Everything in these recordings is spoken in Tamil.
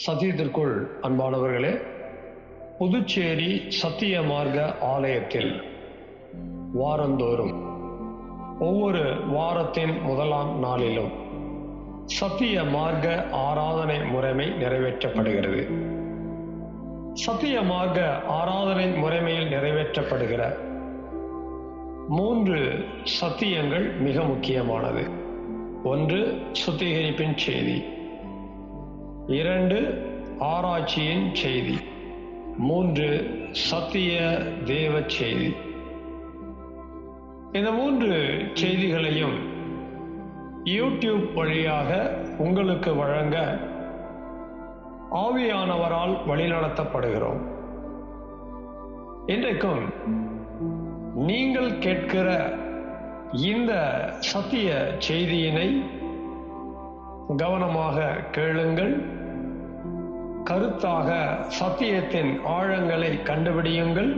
சத்தியத்திற்குள் அன்பானவர்களே, புதுச்சேரி சத்திய மார்க்க ஆலயத்தில் வாரந்தோறும் ஒவ்வொரு வாரத்தின் முதலாம் நாளிலும் சத்திய மார்க்க ஆராதனை முறைமை நிறைவேற்றப்படுகிறது. சத்திய மார்க்க ஆராதனை முறைமையில் நிறைவேற்றப்படுகிற 3 சத்தியங்கள் மிக முக்கியமானது. 1, சுத்திகரிப்பின் செய்தி. 2, ஆராய்ச்சியின் செய்தி. 3, சத்திய தேவ செய்தி. இந்த 3 செய்திகளையும் யூடியூப் வழியாக உங்களுக்கு வழங்க ஆவியானவரால் வழிநடத்தப்படுகிறோம். இன்றைக்கும் நீங்கள் கேட்கிற இந்த சத்திய செய்தியினை கவனமாக கேளுங்கள். கருத்தாக சத்தியத்தின் ஆழங்களை கண்டுபிடியுங்கள்.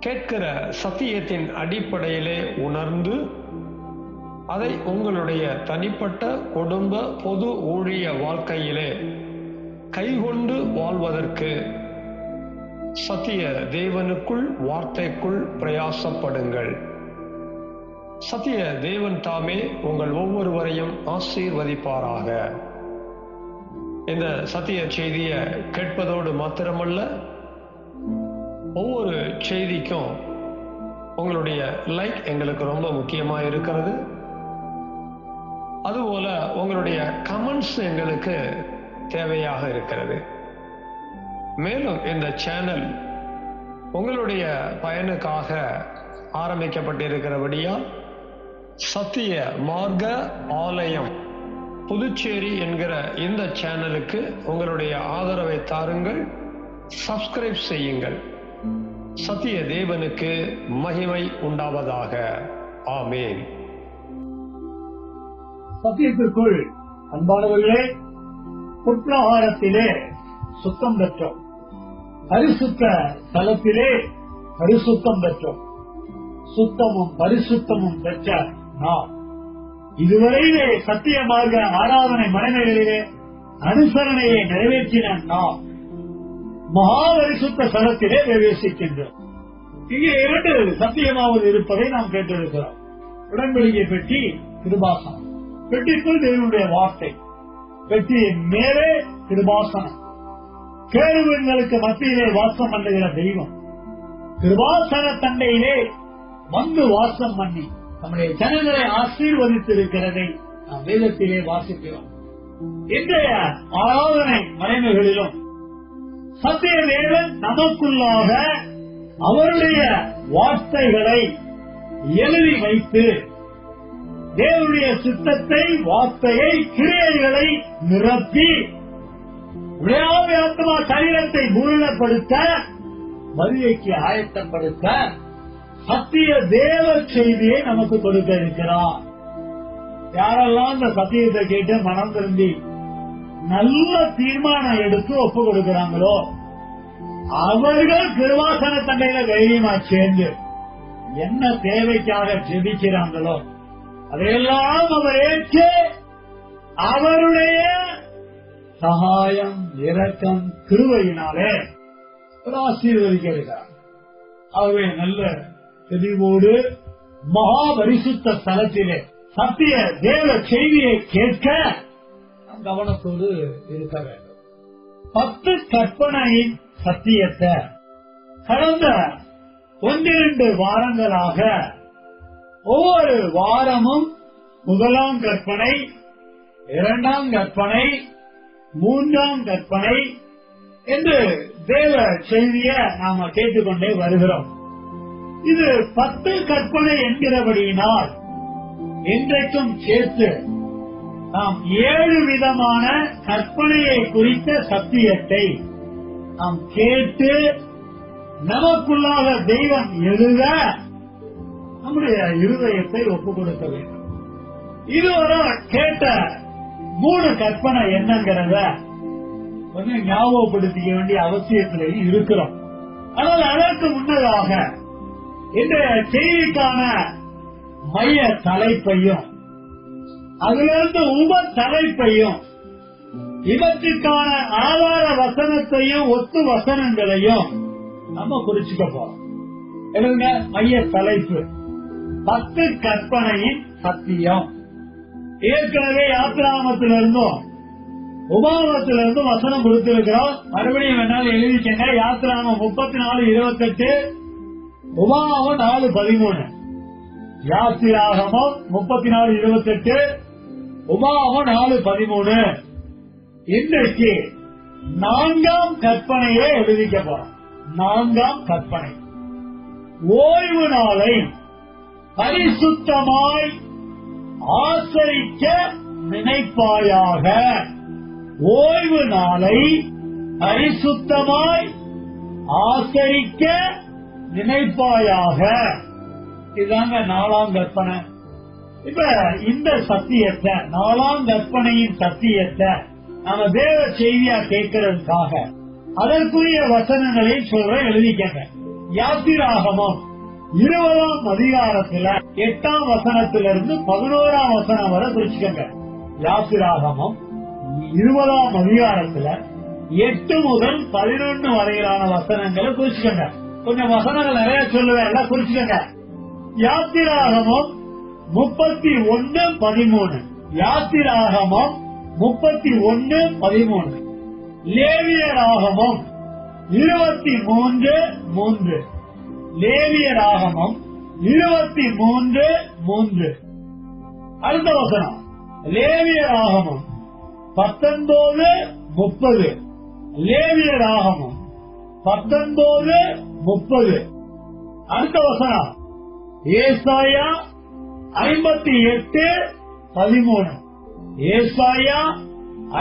கேட்கிற சத்தியத்தின் அடிப்படையிலே உணர்ந்து அதை உங்களுடைய தனிப்பட்ட குடும்ப பொது ஊழிய வாழ்க்கையிலே கைகொண்டு வாழ்வதற்கு சத்திய தேவனுக்குள் வார்த்தைக்குள் பிரயாசப்படுங்கள். சத்திய தேவன் தாமே உங்கள் ஒவ்வொருவரையும் ஆசீர்வதிப்பாராக. இந்த சத்திய செய்தியை கேட்பதோடு மாத்திரமல்ல, ஒவ்வொரு செய்திக்கும் உங்களுடைய லைக் எங்களுக்கு ரொம்ப முக்கியமாக இருக்கிறது. அதுபோல உங்களுடைய கமெண்ட்ஸ் எங்களுக்கு தேவையாக இருக்கிறது. மேலும் இந்த சேனல் உங்களுடைய பயனுக்காக ஆரம்பிக்கப்பட்டிருக்கிறபடியால் சத்திய மார்க்க ஆலயம் புதுச்சேரி என்கிற இந்த சேனலுக்கு உங்களுடைய ஆதரவை தாருங்கள். சப்ஸ்கிரைப் செய்யுங்கள். சத்திய தேவனுக்கு மகிமை உண்டாவதாக. ஆமேன். சத்தியத்திற்குள் அன்பானவர்களே, புற்பிரகாரத்திலே சுத்தம் பெற்றோம், பரிசுத்த தலத்திலே பரிசுத்தம் பெற்றோம். சுத்தமும் பரிசுத்தமும் பெற்ற நாம் இதுவரையிலே சத்திய மார்க்க ஆராதனை மறைமைகளிலே அனுசரணையை நிறைவேற்றின நாம் மகாபரிசுத்த தலத்திலே பிரவேசிக்கின்றோம். இங்கே 2 சத்தியமாவது இருப்பதை நாம் கேட்டிருக்கிறோம். உடன்படிக்கை பெட்டி, கிருபாசனம். பெட்டிக்குள் தேவனுடைய வார்த்தை, பெட்டியின் மேலே கிருபாசனம். கேருபீன்களுக்கு மத்தியிலே வாசம் பண்ணுகிற தெய்வம் கிருபாசன தண்டையிலே வந்து வாசம் பண்ணி நம்முடைய ஜனங்களை ஆசீர்வதித்திருக்கிறதை நாம் வேதத்திலே வாசிக்கிறோம். இன்றைய ஆராதனை மறைமைகளிலும் சத்திய தேவன் நமக்குள்ளாக அவருடைய வார்த்தைகளை எழுதி வைத்து தேவனுடைய சித்தத்தை, வார்த்தையை, கிரியைகளை நிரப்பி விளையாட்டு ஆத்மா சரீரத்தை பூரணப்படுத்த, மதியைக்கு ஆயத்தப்படுத்த சத்திய தேவ செய்தியை நமக்கு கொடுக்க இருக்கிறார். யாரெல்லாம் இந்த சத்தியத்தை கேட்டு மனம் திரும்பி நல்ல தீர்மானம் எடுத்து ஒப்பு கொடுக்கிறாங்களோ அவர்கள் கிருபாசன தண்டையில தைரியமா சேர்ந்து என்ன தேவைக்காக ஜெபிக்கிறாங்களோ அதையெல்லாம் அவர் ஏற்று அவருடைய சகாயம், இரக்கம், கிருபையினாலே ஆசீர்வதிக்கிறார். ஆகவே நல்ல தெளிவோடு மகாபரிசுத்த ஸ்தலத்திலே சத்திய தேவ செய்தியை கேட்க கவனத்தோடு இருக்க வேண்டும். 10 கற்பனையின் சத்தியத்தை கடந்த 1-2 வாரங்களாக ஒவ்வொரு வாரமும் 1ஆம் கற்பனை, 2ஆம் கற்பனை, 3ஆம் கற்பனை என்று தேவ செய்திய நாம கேட்டுக்கொண்டே வருகிறோம். இது 10 கற்பனை என்கிறபடியினால் இன்றைக்கும் சேர்த்து நாம் 7 விதமான கற்பனையை குறித்த சத்தியத்தை நாம் கேட்டு நமக்குள்ளாக தெய்வம் எழுத நம்முடைய இருதயத்தை ஒப்புக் கொடுக்க வேண்டும். இதுவரை கேட்ட 3 கற்பனை என்னங்கிறத கொஞ்சம் ஞாபகப்படுத்திக்க வேண்டிய அவசியத்திலேயும் இருக்கிறோம். ஆனால் அதற்கு முன்னதாக இன்றைய செய்திக்கான மைய தலைப்பையும் அதிலிருந்து உப தலைப்பையும் இவற்றுக்கான ஆதார வசனத்தையும் ஒத்து வசனங்களையும் நம்ம குறிச்சுக்க போறோம். எழுதுங்க, மைய தலைப்பு 10 கற்பனையின் சத்தியம். ஏற்கனவே யாத்திராமத்திலிருந்தும் உபாகமத்திலிருந்தும் வசனம் கொடுத்திருக்கிறோம். மறுபடியும் வேணாலும் எழுதிக்கங்க. யாத்திராமம் 34:28, உபாகமம் 4:13. யாத்திராகமம் 34:28, உபாகமம் 4:13. இன்றைக்கு 4ஆம் கற்பனையை எழுதிக்க போறோம். 4ஆம் கற்பனை, ஓய்வு நாளை பரிசுத்தமாய் ஆசரிக்க நினைப்பாயாக. ஓய்வு நாளை பரிசுத்தமாய் ஆசரிக்க நினைப்பாயாக. இதுதாங்க 4ஆம் கற்பனை. இப்ப இந்த சத்தியத்தை, 4ஆம் கற்பனையின் சத்தியத்தை நாம தேவ செய்தியா கேட்கறதுக்காக அதற்குரிய வசனங்களை சொல்ற எழுதிக்கங்க. யாத்திராகமம் 20ஆம் அதிகாரத்துல 8ஆம் வசனத்திலிருந்து 11ஆம் வசனம் வரை குறிச்சுக்கங்க. யாத்திராகமம் 20ஆம் அதிகாரத்துல 8 முதல் 11 வரையிலான வசனங்களை குறிச்சுக்கங்க. கொஞ்சம் வசனங்கள் நிறைய சொல்லுவேன், எல்லாம் குறிச்சுக்கங்க. யாத்திராகமம் 31:13. யாத்திராகமம் 31:13. லேவியராகமம் 23:3. லேவியராகமம் 23:3. அடுத்த வசனம் லேவியராகமம் 19:30. லேவியராகமம் 19:30. அடுத்த வசனம் ஏசாயா 58:13. ஏசாயா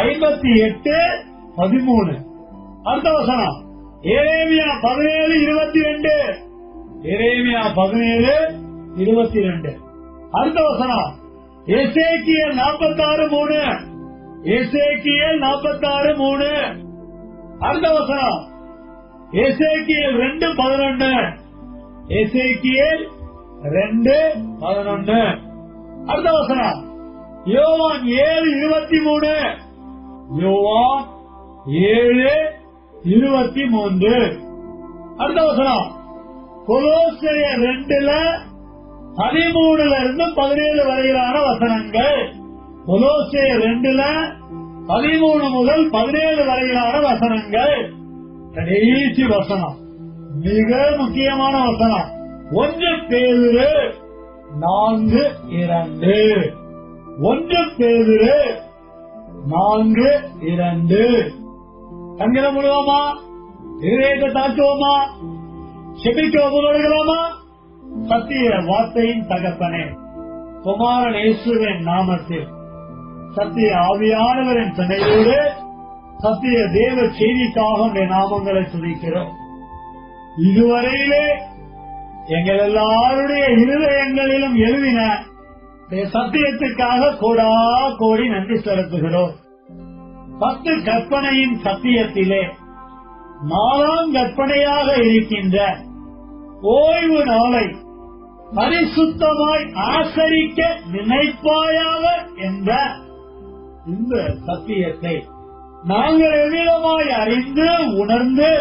58:13. அடுத்த வசனம் எரேமியா 17:22. எரேமியா 17:22. அடுத்த வசனம் எசேக்கியேல் 46:3. எசேக்கியேல் 46:3. அடுத்த வசனம் எசேக்கியேல் 2:11. எசேக்கியேல் 2:11. அடுத்த வசனம் யோவான் 7:23. யோவான் 7:23. அடுத்த வசனம் கொலோசையர் 2:13 வரையிலான வசனங்கள். கொலோசையர் 2:13 முதல் 17 வரையிலான வசனங்கள். கடைசி வசனம் மிக முக்கியமான வசனம் 1 பேதுரு 4:2. 1 பேதுரு 4:2. கண்களை முழுவோமா? இதயத்தை தாக்குவோமா? செபிக்க ஒப்புக்கொடுக்கிறோமா? சத்திய வார்த்தையின் தகப்பனே, குமாரன் இயேசுவின் நாமத்தில் சத்திய ஆவியானவரின் துணையோடு சத்திய தேவ செய்திக்காக உடைய நாமங்களை துதிக்கிறோம். இதுவரையிலே எங்கள் எல்லாருடைய இருதயங்களிலும் எழுதின சத்தியத்துக்காக கோடா கோடி நன்றி செலுத்துகிறோம். 10 கற்பனையின் சத்தியத்திலே 4ஆம் கற்பனையாக இருக்கின்ற ஓய்வு நாளை பரிசுத்தமாய் ஆசரிக்க நினைப்பாயாக என்ற இந்த சத்தியத்தை நாங்கள் எவ்விதமாய் அறிந்து உணர்ந்து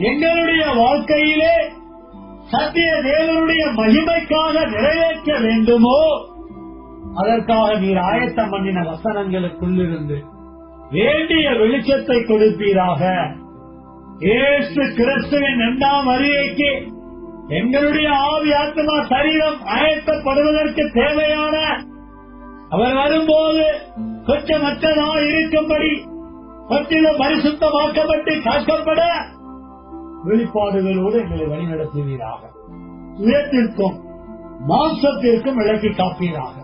எங்களுடைய வாழ்க்கையிலே சத்திய தேவனுடைய மகிமைக்காக நிறைவேற்ற வேண்டுமோ அதற்காக நீர் ஆயத்தம் பண்ணின வசனங்களுக்குள்ளிருந்து வேண்டிய வெளிச்சத்தை கொடுப்பீராக. இயேசு கிறிஸ்துவின் 2ஆம் வருகைக்கு எங்களுடைய ஆவி ஆத்மா சரீரம் ஆயத்தப்படுவதற்கு தேவையான அவர் வரும்போது குற்றமற்றதாக இருக்கும்படி பற்றிலும் பரிசுத்தமாக்கப்பட்டு காக்கப்பட வெளிப்பாடுகளோடு எங்களை வழிநடத்துவீராக. உயர்த்திற்கும் மாம்சத்திற்கும் விலக்கி காப்பீராக.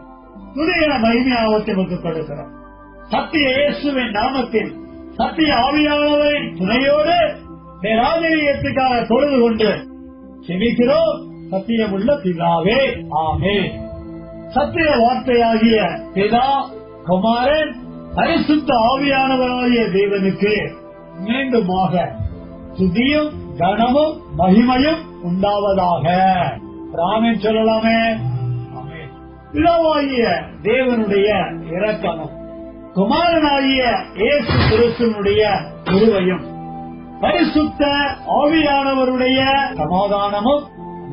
துணையான மகிமையாவத்தை கொடுக்கிறோம். சத்திய இயேசுவின் நாமத்தில் சத்திய ஆவியானவரின் துணையோடு பேராதரியத்துக்காக தொழுது கொண்டு செபிக்கிறோம். சத்தியமுள்ள பிதாவே, ஆமென். சத்திய வார்த்தையாகிய பிதா, குமாரன், பரிசுத்த ஆவியானவராகிய தேவனுக்கு மீண்டுமாக துதியும் கனமும் மகிமையும் உண்டாவதாக. ஆமென் சொல்லலாமே. ஆமென். பிதாவாகிய தேவனுடைய இரக்கமும் குமாரனாகிய இயேசு கிறிஸ்துவினுடைய கிருபையும் பரிசுத்த ஆவியானவருடைய சமாதானமும்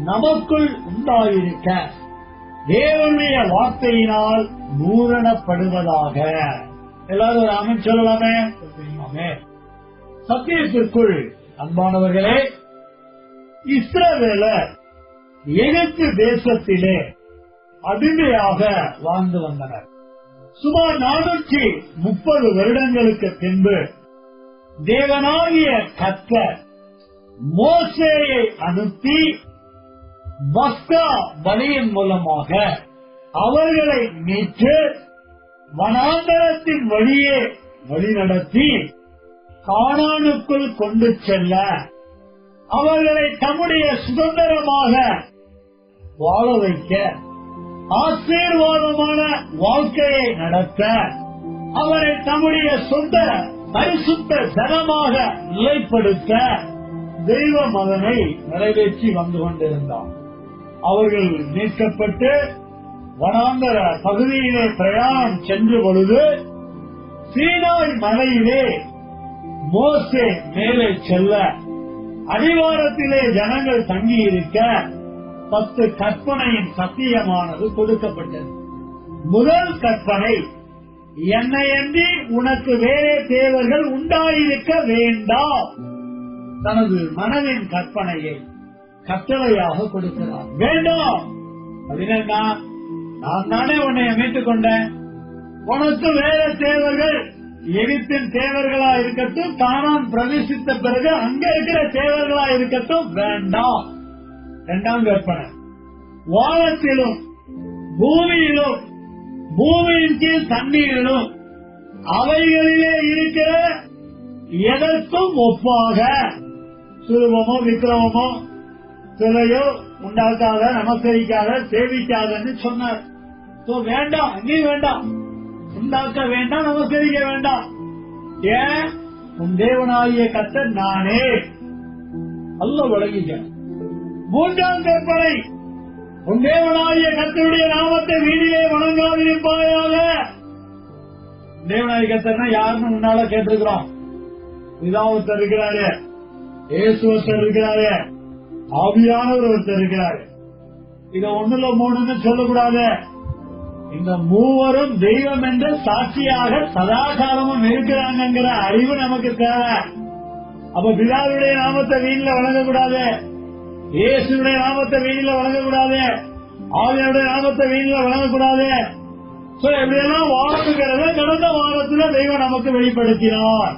நமக்குள் உண்டாயிருக்க தேவனுடைய வார்த்தையினால் பூரணப்படுவதாக. எல்லாரும் ஒரு ஆமென் சொல்லலாமே. ஆமென். சத்தியத்திற்குள் அன்பானவர்களே, இஸ்ரவேலர் எகிப்து தேசத்திலே அடிமையாக வாழ்ந்து வந்தனர். சுமார் 430 வருடங்களுக்கு பின்பு தேவனாகிய கர்த்தர் மோசேயை அனுப்பி பஸ்கா பலியின் மூலமாக அவர்களை மீட்டு வனாந்தரத்தின் வழியே வழிநடத்தி கானானுக்குள் கொண்டு செல்ல, அவர்களை தம்முடைய சுதந்திரமாக வாழ வைக்க, ஆசீர்வாதமான வாழ்க்கையை நடத்த, அவரை தம்முடைய சொந்த பரிசுத்த ஜனமாக நிலைப்படுத்த தெய்வ மகனை நிறைவேற்றி வந்து கொண்டிருந்தார். அவர்கள் மீட்கப்பட்டு வனாந்தர பகுதியிலே பிரயாணம் சென்ற பொழுது சீனாய் மலையிலே மோசே மேலே செல்ல, அடிவாரத்திலே ஜனங்கள் தங்கியிருக்க 10 கற்பனையின் சத்தியமானது கொடுக்கப்பட்டது. முதல் கற்பனை, என்னையன்றி உனக்கு வேறே தேவர்கள் உண்டாயிருக்க வேண்டாம். தனது மனதின் கற்பனையை கட்டளையாக கொடுக்கிறார். வேண்டாம் அப்படின்னா, நான் தானே உன்னை மீட்டுக் கொண்டேன், உனக்கு வேற தேவர்கள் எகிப்தின் தேவர்களா இருக்கட்டும், கானான் பிரவேசித்த பிறகு அங்க இருக்கிற தேவர்களா இருக்கட்டும், வேண்டாம். இரண்டாம் கற்பனை, வானத்திலும் பூமியிலும் பூமியின் கீழ் தண்ணீரிலும் அவைகளிலே இருக்கிற எதற்கும் ஒப்பாக சுரூபமோ விக்கிரமமோ சிலையோ உண்டாக்காத, நமஸ்கரிக்காத, சேவிக்காதன்னு சொன்னார். வேண்டாம், நீ வேண்டாம், உண்டாக்க வேண்டாம், நமஸ்கரிக்க வேண்டாம். ஏன்? உன் தேவனாகிய கர்த்தர் நானே. அல்ல வழங்கிக்க. மூன்றாம் கற்பனை, உன் தேவனாகிய கர்த்தருடைய நாமத்தை வீடிலே வணங்காதிருப்பாயாக. தேவனாகிய கர்த்தர்னா யாருன்னு முன்னால கேட்டிருக்கிறோம். பிதாவத்தர் இருக்கிறாரு, இயேசுவத்தர் இருக்கிறாரு, ஆவியானவர் ஒருத்தர் இருக்கிறாரு. இத 1 3 சொல்லக்கூடாது. இந்த மூவரும் தெய்வம் என்ற சாட்சியாக சதாகாலமும் இருக்கிறாங்கிற அறிவு நமக்கு தேவை. அப்ப பிதாவுடைய நாமத்தை வீணில வழங்கக்கூடாது, இயேசுடைய நாமத்தை வீணில வழங்கக்கூடாது, ஆவியாருடைய நாமத்தை வீணில வழங்கக்கூடாது. இப்படியெல்லாம் வாழுங்கிறத கடந்த வாரத்துல தெய்வம் நமக்கு வெளிப்படுத்தினார்.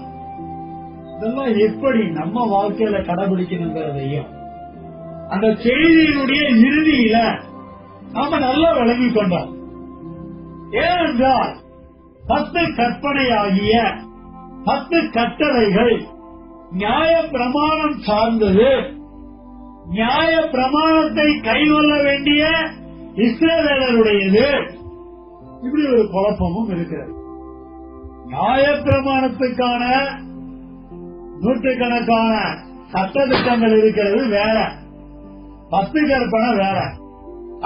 இதெல்லாம் எப்படி நம்ம வாழ்க்கையில கடைபிடிக்கணுங்கிறதையும் அந்த செய்தியினுடைய இறுதியில நாம நல்லா விளங்கிக் கொண்டோம். ஏனென்றால் 10 கற்பனையாகிய 10 கட்டளைகள் நியாய பிரமாணம் சார்ந்தது. நியாய பிரமாணத்தை கைகொள்ள வேண்டிய இஸ்ரவேலருடையது. இப்படி ஒரு குழப்பமும் இருக்கிறது. நியாய பிரமாணத்துக்கான நூற்றுக்கணக்கான சட்ட திட்டங்கள் இருக்கிறது வேற, 10 கற்பனை வேற.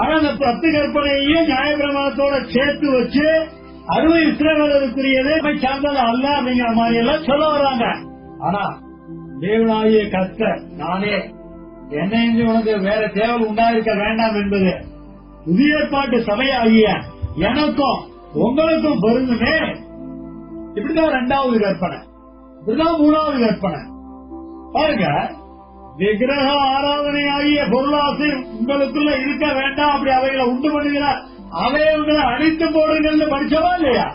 ஆனா அந்த 10 கற்பனையையும் நியாய பிரமாணத்தோட சேர்த்து வச்சு அதுவும் இஸ்ரவேலருக்குரியது சார்ந்தது அல்ல அப்படிங்கிற மாதிரி எல்லாம் சொல்ல வர்றாங்க. ஆனா தேவனாகிய கர்த்தர் நானே, என்னை உனக்கு வேற தேவல் உண்டாயிருக்க வேண்டாம் என்பது புதிய ஏற்பாட்டு சபையாகிய எனக்கும் உங்களுக்கும் பொருந்துமே. இப்படிதான் 2வது கற்பனை, இப்படிதான் 3வது கற்பனை. பாருங்க, விக்கிரக ஆராதனை ஆகிய பொருளாசை உங்களுக்குள்ள இருக்க வேண்டாம், அப்படி அவைகளை உண்டு பண்ணுகிறார், அவையை உங்களை அழித்து போடுங்கள் படிச்சவா இல்லையா?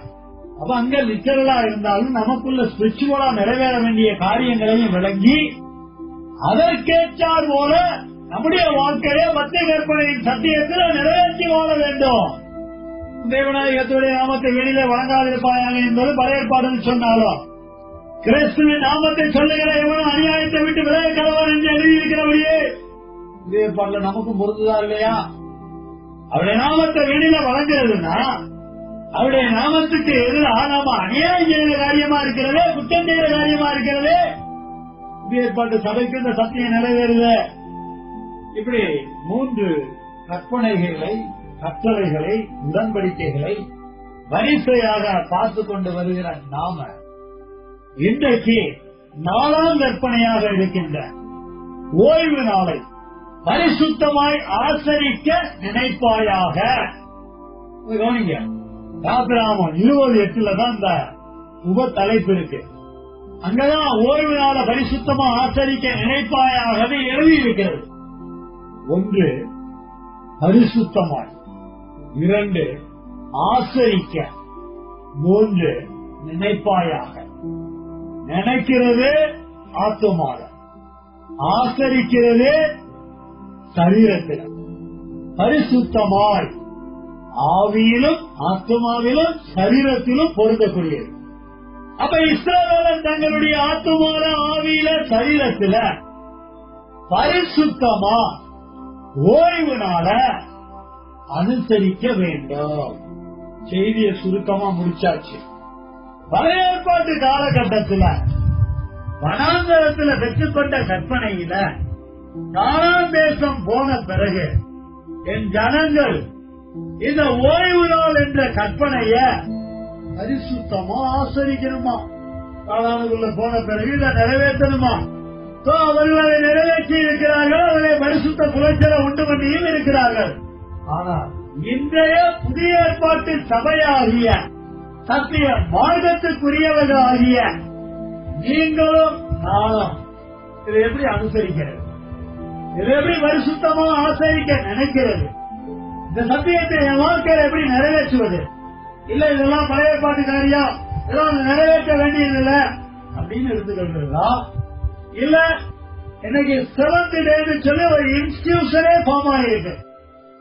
அப்ப அங்க லிட்டரலா இருந்தாலும் நமக்குள்ள ஸ்பிரிச்சுவலா நிறைவேற வேண்டிய காரியங்களையும் விளங்கி அதற்கேற்றார் போல நம்முடைய வாழ்க்கையை 10 கற்பனையின் சத்தியத்தில் நிறைவேற்றி வாழ வேண்டும். தேவநாயகத்துடைய நாமத்தை வெளியில வழங்காதிருப்பாயாக என்பது பழைய ஏற்பாடு சொன்னாலும், கிறிஸ்துவின் நாமத்தை சொல்லுகிற எவனும் அநியாயத்தை விட்டு விலக கடவான் என்று எழுதியிருக்கிறபடியே இதே ஏற்பாடுல நமக்கும் பொருந்துதா இல்லையா? அவருடைய நாமத்தை வெளியில வழங்குறதுன்னா அவருடைய நாமத்துக்கு எதிராக நாம அநியாயம் செய்கிற காரியமா இருக்கிறது, குற்றம் செய்கிற காரியமா இருக்கிறது. இதே ஏற்பாட்டு சபைக்கு இந்த சத்தியம் நிறைவேறுது. இப்படி 3 கற்பனைகளை, கட்டளைகளை, உடன்படிக்கைகளை வரிசையாக பார்த்து கொண்டு வருகிற நாம இன்றைக்கு 4ஆம் கற்பனையாக இருக்கின்ற ஓய்வு நாளை பரிசுத்தமாய் ஆசரிக்க நினைப்பாயாக. கவனிங்க, யாத்திராமம் 20:8 தான் இந்த உப தலைப்பு இருக்கு. அங்கதான் ஓய்வு நாளை பரிசுத்தமா ஆசரிக்க நினைப்பாயாக எழுதி இருக்கிறது. 1 பரிசுத்தமாய், 2 ஆசரிக்க, 3 நினைப்பாயாக. நினைக்கிறது ஆத்துமால, ஆசரிக்கிறது சரீரத்தில். பரிசுத்தமாய் ஆவியிலும் ஆத்மாவிலும் சரீரத்திலும் பொருந்தக்கூடியது. அப்ப இஸ்ரவேலர் தங்களுடைய ஆத்மால, ஆவியில, சரீரத்தில பரிசுத்தமா ஓய்வு நாள அனுசரிக்க வேண்டும். செய்தியை சுருக்கமா முடிச்சாச்சு. பழைய ஏற்பாட்டு காலகட்டத்தில் வனாந்தரத்தில் பெற்றுக்கொண்ட கற்பனையில கானான் தேசம் போன பிறகு என் ஜனங்கள் இந்த ஓய்வு நாள் என்ற கற்பனைய பரிசுத்தமா ஆசரிக்கணுமா, கானானுக்குள்ள போன பிறகு இதை நிறைவேற்றணுமா. அவர்கள் அதை நிறைவேற்றி இருக்கிறார்கள், அவரை பரிசுத்த குலைச்சலை உண்டு பண்ணியும் இருக்கிறார்கள். ஆனால் இன்றைய புதிய ஏற்பாட்டு சபையாகிய சத்திய மார்க்கத்துக்குரியவர்களாகிய நீங்களும் நானும் இதை எப்படி அனுசரிக்கிறது, இதை எப்படி பரிசுத்தமா ஆசரிக்க நினைக்கிறது, இந்த சத்தியத்தை என் வாழ்க்கையில எப்படி நிறைவேற்றுவது? இல்ல இதெல்லாம் பழைய ஏற்பாட்டு காரியம், இதெல்லாம் நிறைவேற்ற வேண்டியதில்லை அப்படின்னு எடுத்துக்கொள்கிறதா? இல்ல இன்னைக்கு 7th டேன்னு சொல்லி ஒரு இன்ஸ்டிடியூஷனே ஃபார்ம் ஆகிருக்கு,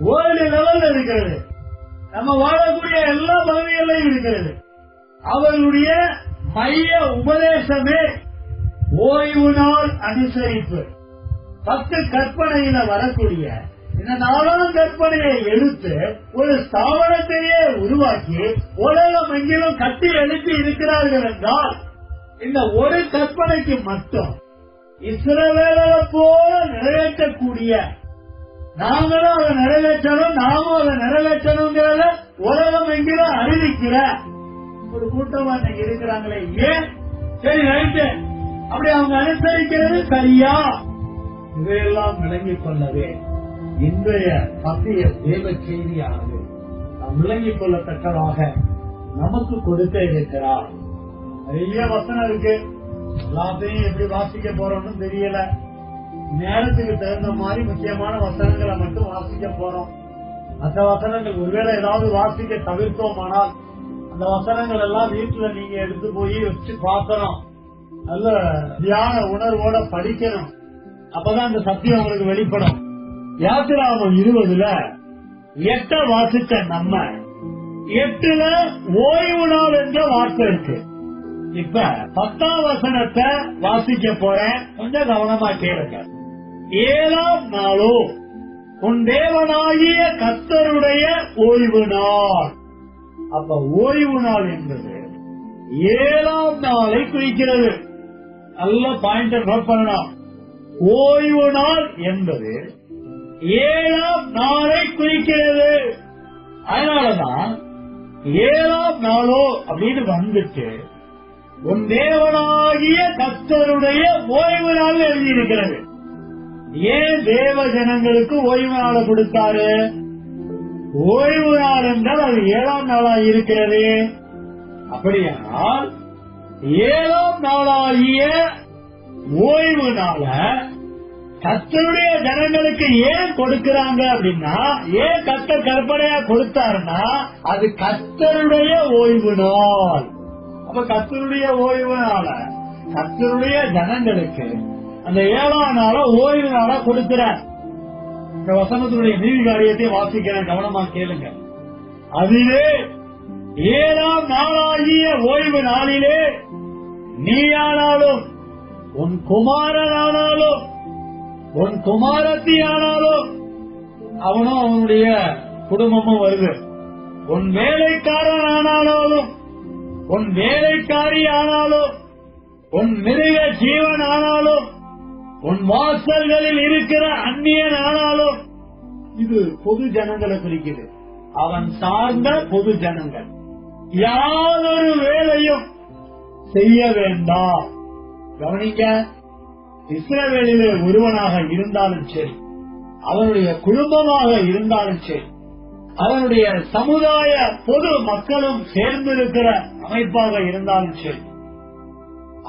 வேர்ல்டு லெவல்ல இருக்கிறது, நம்ம வாழக்கூடிய எல்லா பகுதிகளிலும் இருக்கிறது. அவர்களுடைய மைய உபதேசமே ஓய்வு நாள் அனுசரிப்பு. 10 கற்பனையில வரக்கூடிய இந்த 4ஆம் கற்பனையை எடுத்து ஒரு ஸ்தாபனத்தையே உருவாக்கி உலகம் எங்கிலும் கட்டி எழுப்பி இருக்கிறார்கள் என்றால், இந்த ஒரு கற்பனைக்கு மட்டும் இஸ்ரவேலரை போல நிறைவேற்றக்கூடிய, நாங்களும் அதை நிறைவேற்றணும், நாமும் அதை நிறைவேற்றணுங்கிறத உலகம் எங்கிலும் அறிவிக்கிற ஒரு கூட்டமா இன்னைக்கு இருக்கிறாங்களே. ஏன்? சரி, ரைட்டு, அப்படி அவங்க அனுசரிக்கிறது சரியா? இதையெல்லாம் விளங்கிக் கொள்ளவே இன்றைய மத்திய தேவ செய்தியானது நாம் விளங்கிக் கொள்ளத்தக்கதாக நமக்கு கொடுக்க இருக்கிறார். நிறைய வசனம் இருக்கு, எல்லாத்தையும் எப்படி வாசிக்க போறோம்னு தெரியல. நேரத்துக்கு தகுந்த மாதிரி முக்கியமான வசனங்களை மட்டும் வாசிக்க போறோம். மற்ற வசனங்கள் ஒருவேளை ஏதாவது வாசிக்க தவிர்த்தோமானால் அந்த வசனங்கள் எல்லாம் வீட்டுல நீங்க எடுத்து போய் வச்சு பார்க்கணும், நல்ல தியான உணர்வோட படிக்கணும். அப்பதான் இந்த சத்தியம் உங்களுக்கு வெளிப்படும். யாத்திராமம் 20ல 8 வாசிச்ச நம்ம 8ல ஓய்வு நாள் என்ற வார்த்தை இருக்கு. இப்ப 10ஆம் வசனத்தை வாசிக்க போறேன், கொஞ்சம் கவனமா கேளுங்க. 7ஆம் நாளோ உன் தேவனாகிய கர்த்தருடைய ஓய்வு நாள். அப்ப ஓய்வு நாள் என்பது 7ஆம் நாளை குறிக்கிறது. நல்ல பாயிண்ட் நோட் பண்ணலாம். ஓய்வு நாள் என்பது 7ஆம் நாளை குறிக்கிறது. அதனாலதான் 7ஆம் நாளோ அப்படின்னு வந்துட்டு உன் தேவனாகிய கர்த்தருடைய ஓய்வு நாள் எழுதியிருக்கிறது. ஏன் தேவ ஜனங்களுக்கு ஓய்வு நாளை கொடுத்தாரு? ஓய்வு நாள் என்றால் அது 7ஆம் நாளா இருக்கிறது. அப்படியானால் 7ஆம் நாளாகிய ஓய்வு நாள கர்த்தருடைய ஜனங்களுக்கு ஏன் கொடுக்கிறாங்க அப்படின்னா, ஏன் கர்த்தர் கற்பனையா கொடுத்தாருன்னா அது கர்த்தருடைய ஓய்வு நாள். அப்ப கர்த்தருடைய ஓய்வு நாள கர்த்தருடைய ஜனங்களுக்கு அந்த 7ஆம் நாள ஓய்வு நாளா கொடுக்கிறார். இந்த வசனத்தினுடைய நீதி காரியத்தை வாசிக்கிறேன், கவனமா கேளுங்க. அதிலே 7ஆம் நாளாகிய ஓய்வு நாளிலே நீயானாலும் உன் குமாரனானாலும் உன் குமாரத்தி ஆனாலும் அவனும் அவனுடைய குடும்பமும் வருது, உன் வேலைக்காரன் ஆனாலும் உன் வேலைக்காரி ஆனாலும் உன் மிருக ஜீவன் ஆனாலும் உன் வாசல்களில் இருக்கிற அந்நியன் ஆனாலும், இது பொது ஜனங்களை குறிக்கிறது. அவன் சார்ந்த பொது ஜனங்கள். யாதொரு வேலையும் செய்ய வேண்டாம். கவனிங்க, இஸ்ரவேலிலே ஒருவனாக இருந்தாலும் சரி, அவனுடைய குடும்பமாக இருந்தாலும் சரி, அவனுடைய சமுதாய பொது மக்களும் சேர்ந்திருக்கிற அமைப்பாக இருந்தாலும் சரி,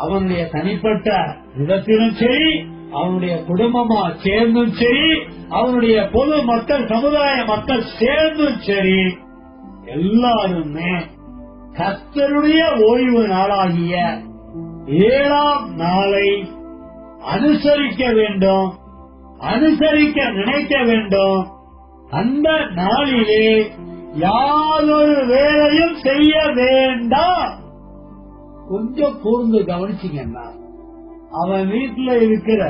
அவனுடைய தனிப்பட்ட விதத்திலும் சரி, அவனுடைய குடும்பமா சேர்ந்தும் சரி, அவனுடைய பொது மக்கள் சமுதாய மக்கள் சேர்ந்தும் சரி, எல்லாருமே கர்த்தருடைய ஓய்வு நாளாகிய 7ஆம் நாளை அனுசரிக்க வேண்டும், அனுசரிக்க நினைக்க வேண்டும். அந்த நாளிலே யாதொரு வேலையும் செய்ய வேண்டாம். கொஞ்சம் கூர்ந்து கவனிச்சீங்கன்னா, அவன் வீட்டுல இருக்கிற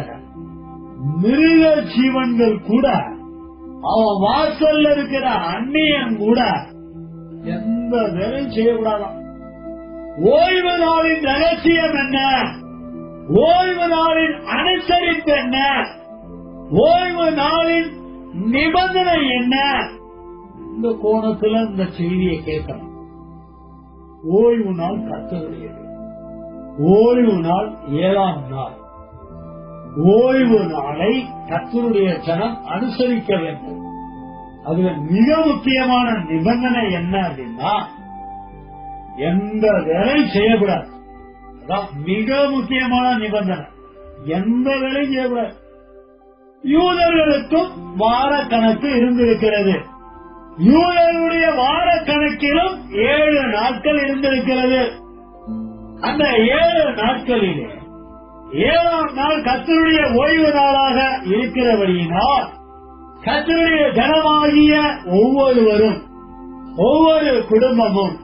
மிருக ஜீவன்கள் கூட, அவன் வாசல்ல இருக்கிற அந்நியன் கூட எந்த வேலையும் செய்யக்கூடாதான். ஓய்வு நாளின் ரகசியம் என்ன? ஓய்வு நாளின் அனுசரிப்பு என்ன? ஓய்வு நாளின் நிபந்தனை என்ன? இந்த கோணத்துல இந்த செய்தியை கேட்கணும். ஓய்வு நாள் கர்த்தருடையது. ஓய்வு நாள் 7ஆம் நாள். ஓய்வு நாளை கர்த்தருடைய ஜனம் அனுசரிக்க வேண்டும். அதுல மிக முக்கியமான நிபந்தனை என்ன அப்படின்னா, எந்த வேலையும் செய்யக்கூடாது. அதான் மிக முக்கியமான நிபந்தனை. எந்த வேலையும் செய்யக்கூடாது. யூதர்களுக்கும் வார கணக்கு இருந்திருக்கிறது. யூதர்களுடைய வார கணக்கிலும் 7 நாட்கள் இருந்திருக்கிறது. அந்த 7 நாட்களிலே 7ஆம் நாள் கர்த்தருடைய ஓய்வு நாளாக இருக்கிறபடியினால், கர்த்தருடைய ஜனமாகிய ஒவ்வொருவரும், ஒவ்வொரு குடும்பமும்,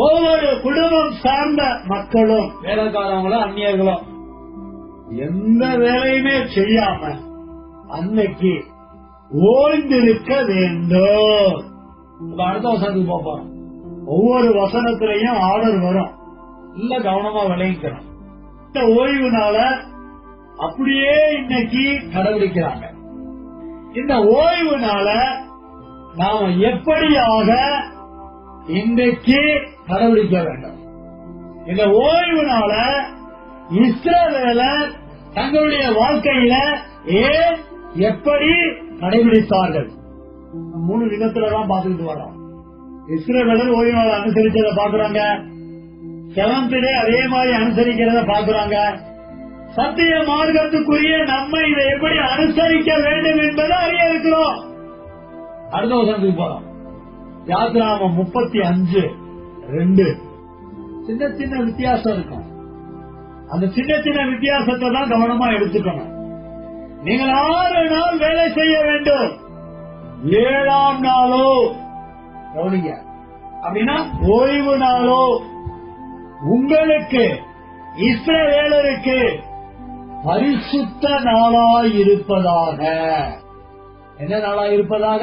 ஒவ்வொரு குடும்பம் சார்ந்த மக்களும், வேலைக்காரங்களும் அந்நியர்களும் எந்த வேலையுமே செய்யாம அன்னைக்கு ஓய்ந்திருக்க வேண்டும். அடுத்த வசனத்துக்கு போறோம். ஒவ்வொரு வசனத்திலையும் ஆர்டர் வரும், இல்ல கவனமா விளைவிக்கணும். இந்த ஓய்வு நாள அப்படியே இன்னைக்கு கடைபிடிக்கிறாங்க. இந்த ஓய்வு நாள நாம எப்படியாக இன்றைக்கு கடைபிடிக்க வேண்டும்? இந்த ஓய்வு நாள இஸ்ரவேலர் தங்களுடைய வாழ்க்கையில ஏன் எப்படி கடைபிடித்தார்கள்? 3 விதத்துலதான் பார்த்துக்கிட்டு வரோம். இஸ்ரவேலர் ஓய்வு நாள் அனுசரிச்சதை பாக்குறாங்க, 7th டே அதே மாதிரி அனுசரிக்கிறத பாக்குறாங்க. சத்திய மார்க்கத்துக்குரிய நம்ம இதை எப்படி அனுசரிக்க வேண்டும் என்பதை அறிய இருக்கிறோம். அடுத்த வசனத்துக்கு போறோம். யாத்ராகமம் 35:2. சின்ன சின்ன வித்தியாசம் இருக்கும். அந்த சின்ன சின்ன வித்தியாசத்தை தான் கவனமா எடுத்துக்கணும். நீங்கள் 6 நாள் வேலை செய்ய வேண்டும், 7ஆம் நாளோ கவனிங்க அப்படின்னா ஓய்வு நாளோ உங்களுக்கு இஸ்ரவேலருக்கு பரிசுத்த நாளாயிருப்பதாக. என்ன நாளாயிருப்பதாக?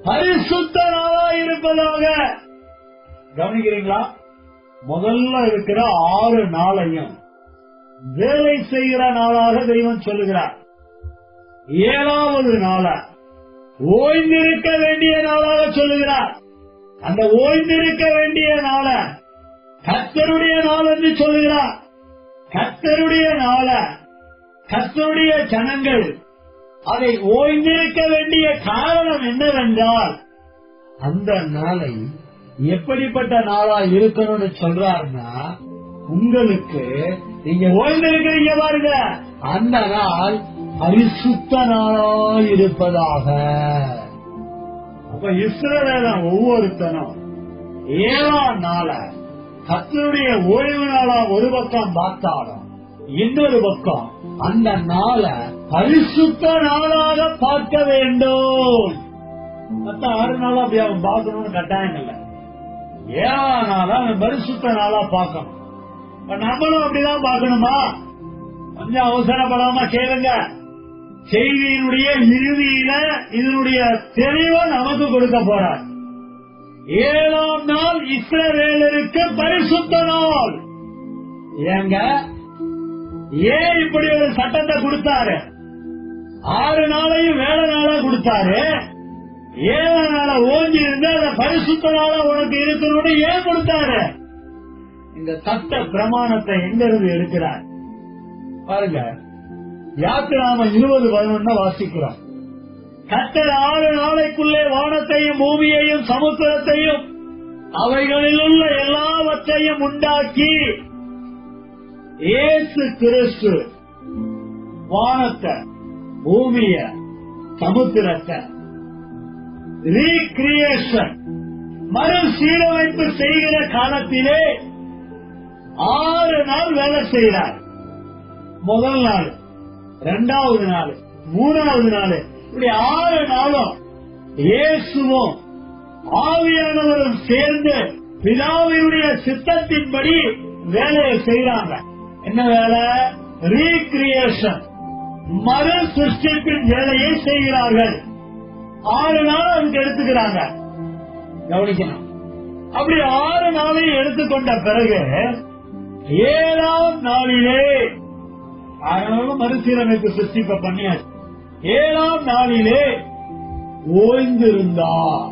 பரிசுத்த நாளாயிருப்பதாக. கவனிக்கிறீங்களா? முதல்ல இருக்கிற 6 நாளையும் வேலை செய்கிற நாளாக தெய்வம் சொல்லுகிறார். 7வது நாள ஓய்ந்திருக்க வேண்டிய நாளாக சொல்லுகிறார். அந்த ஓய்ந்திருக்க வேண்டிய நாள கர்த்தருடைய நாள் என்று சொல்லுகிறார். கர்த்தருடைய நாள கர்த்தருடைய ஜனங்கள் அதை ஓய்ந்திருக்க வேண்டிய காரணம் என்னவென்றால், அந்த நாளை எப்படிப்பட்ட நாளா இருக்கணும்னு சொல்றாருன்னா, உங்களுக்கு நீங்க ஓய்ந்திருக்கிறீங்க பாருங்க, அந்த நாள் பரிசுத்த நாளாய் இருப்பதாக. அப்ப இஸ்ரவேலன் ஒவ்வொருத்தனும் 7ஆம் நாள கர்த்தருடைய ஓய்வு நாளா ஒரு பக்கம் பார்த்தாலும், இன்னொரு பக்கம் அந்த நாளை பரிசுத்த நாளாக பார்க்க வேண்டும். மற்ற 6 நாளா அப்படி அவன் பார்க்கணும்னு கட்டாயம் இல்லை. 7ஆம் நாளா அவன் பரிசுத்த நாளா பார்க்கணும். நம்மளும் அப்படிதான் பார்க்கணுமா? கொஞ்சம் அவசரப்படாம கேளுங்க. செய்தியினுடைய இறுதியில இதனுடைய தெளிவை நமக்கு கொடுக்க போறார். 7ஆம் நாள் இஸ்ரவேலருக்கு பரிசுத்த நாள். ஏங்க ஏன் இப்படி ஒரு சட்டத்தை கொடுத்தாரு? 6 நாளையும் வேலை நாளா கொடுத்தாரு, ஏழாம் நாள ஓஞ்சி இருந்தா அந்த பரிசுத்த நாள உனக்கு இருக்கணும்னு ஏன் கொடுத்தாரு? இந்த சட்ட பிரமாணத்தை எங்க இருந்து எடுக்கிறார் பாருங்க. யாத்திராமம் 20:11 வாசிக்கிறோம். கர்த்தர் 6 நாளைக்குள்ளே வானத்தையும் பூமியையும் சமுத்திரத்தையும் அவைகளில் உள்ள எல்லாவற்றையும் உண்டாக்கி, இயேசு கிறிஸ்து வானத்தை பூமிய சமுத்திரத்தை ரீகிரியேஷன் மறுசீரமைப்பு செய்கிற காலத்திலே 6 நாள் வேலை செய்கிறார். முதல் நாள், 2வது நாள், 3வது நாள், இப்படி 6 நாளும் இயேசுவும் ஆவியானவரும் சேர்ந்து பிதாவினுடைய சித்தத்தின்படி வேலையை செய்யறாங்க. என்ன வேலை? ரீகிரியேஷன், மறு சிருஷ்டிப்பின் வேலையை செய்கிறார்கள். 6 நாள் அதுக்கு எடுத்துக்கிறாங்க. கவனிக்கணும். அப்படி 6 நாளையும் எடுத்துக்கொண்ட பிறகு 7ஆம் நாளிலே, மறுசீரமைப்பு சிருஷ்டிப்ப பண்ணியாச்சு. 7ஆம் நாளிலே ஓய்ந்திருந்தார்.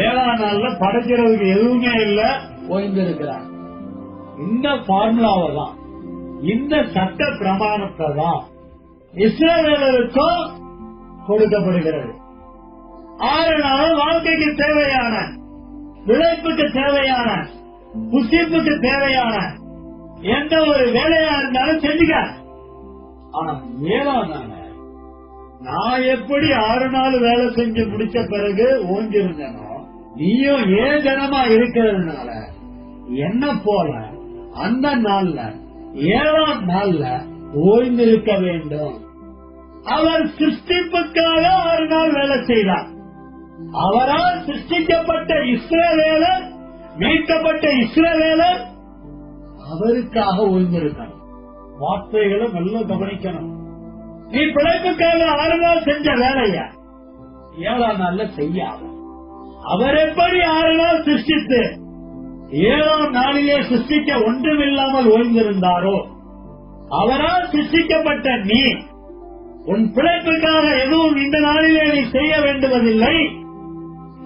7ஆம் நாள்ல படைக்கிறதுக்கு எதுவுமே இல்ல, ஓய்ந்திருக்கிறார். இந்த பார்முலாவை தான், இந்த சட்ட பிரமாணத்தை தான் இஸ்ரவேலருக்கும் கொடுக்கப்படுகிறது. 6 நாள் வாழ்க்கைக்கு தேவையான, விளைப்புக்கு தேவையான, புசிப்புக்கு தேவையான எந்த ஒரு வேலையா இருந்தாலும் செஞ்சுக்க. ஆனா 7ஆம் நாள் நான் எப்படி 6 நாள் வேலை செஞ்சு முடிச்ச பிறகு ஓஞ்சிருந்தனோ, நீயும் ஏன் ஜனமா இருக்கிறதுனால என்ன போல அந்த நாள்ல 7ஆம் நாள்ல ஓய்ந்திருக்க வேண்டும். அவர் சிருஷ்டிப்புக்காக 6 நாள் வேலை செய்தார். அவரால் சிருஷ்டிக்கப்பட்ட இஸ்ரவேலர், மீட்கப்பட்ட இஸ்ரவேலர் அவருக்காக ஓய்ந்திருக்கணும். வார்த்தைகளை நல்லா கவனிக்கணும். நீ பிழைப்புக்காக 6 நாள் செஞ்ச வேலைய 7ஆம் நாள்ல செய்யாத. அவர் எப்படி 6 நாள் சிருஷ்டித்து 7ஆம் நாளிலே சிருஷ்டிக்க ஒன்றுமில்லாமல் ஓய்ந்திருந்தாரோ, அவரால் சிருஷ்டிக்கப்பட்ட நீ உன் பிழைப்புக்காக எதுவும் இந்த நாளிலே நீ செய்ய வேண்டுவதில்லை,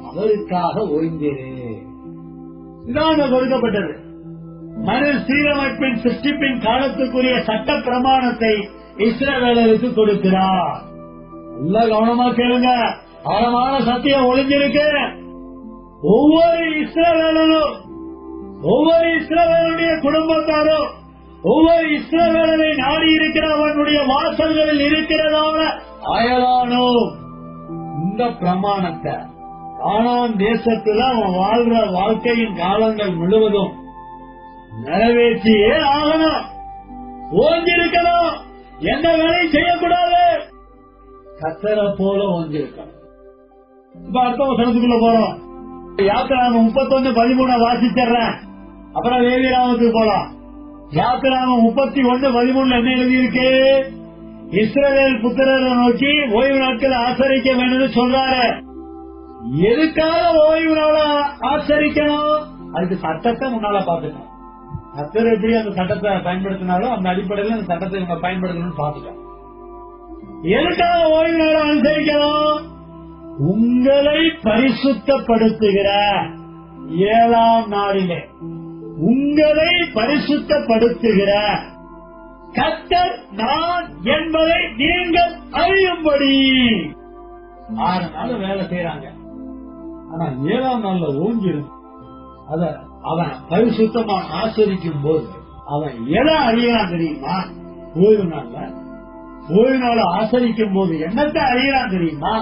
அவருக்காக ஓய்ந்திரு. இதான் கொடுக்கப்பட்டது. மறு சீரமைப்பின் சிருஷ்டிப்பின் காலத்துக்குரிய சட்ட பிரமாணத்தை இஸ்ரவேலருக்கு கொடுக்கிறார். நல்ல கவனமா கேளுங்க. ஆழமான சத்தியம் ஒளிஞ்சிருக்கு. ஒவ்வொரு இஸ்ரவேலரும், ஒவ்வொரு இஸ்ரவேலுடைய குடும்பத்தாரும், ஒவ்வொரு இஸ்ரவேலரை நாடி இருக்கிற அவனுடைய வாசல்களில் இருக்கிறதான அயலானோ இந்த பிரமாணத்தை கானான் தேசத்துல அவன் வாழ்ற வாழ்க்கையின் காலங்கள் முழுவதும் நிறைவேற்றியே ஆகணும். ஓஞ்சிருக்கணும். எந்த வேலையும் செய்யக்கூடாது. கர்த்தரை போல ஓஞ்சிருக்கணும். இப்ப அடுத்த வசனத்துக்குள்ள போறோம். யாத்திராமம் 31:13 வாசிச்சறேன். அப்புறம் லேவியராமத்துக்கு போலாம். யாத்திராமம் 31:13 என்ன எழுதியிருக்கு? இஸ்ரவேல் புத்திரரை நோக்கி ஓய்வு நாட்கள் ஆசரிக்க வேண்டும் சொல்றாரு. எதுக்காக ஓய்வு நாள ஆசரிக்கணும்? அதுக்கு சட்டத்தை முன்னால பாத்துக்கணும். கர்த்தர் எப்படி அந்த சட்டத்தை பயன்படுத்தினாலும் அந்த அடிப்படையில் அந்த சட்டத்தை இவங்க பயன்படுத்தணும்னு பாத்துட்டோம். எதுக்காக ஓய்வு நாள அனுசரிக்கணும்? உங்களை பரிசுத்தப்படுத்துகிற 7ஆம் நாளிலே உங்களை பரிசுத்தப்படுத்துகிற கர்த்தர் நான் என்பதை நீங்கள் அறியும்படி 6 நாள் வேலை செய்யறாங்க. ஆனா 7ஆம் நாள்ல ஓஞ்சிருக்கு. அத அவன் பரிசுத்தமா ஆசரிக்கும் போது அவன் எதை அறியறான் தெரியுமா? ஓய்வு நாள்ல, ஓய்வு நாள் ஆசரிக்கும் போது என்னத்தை அறியறான் தெரியுமா?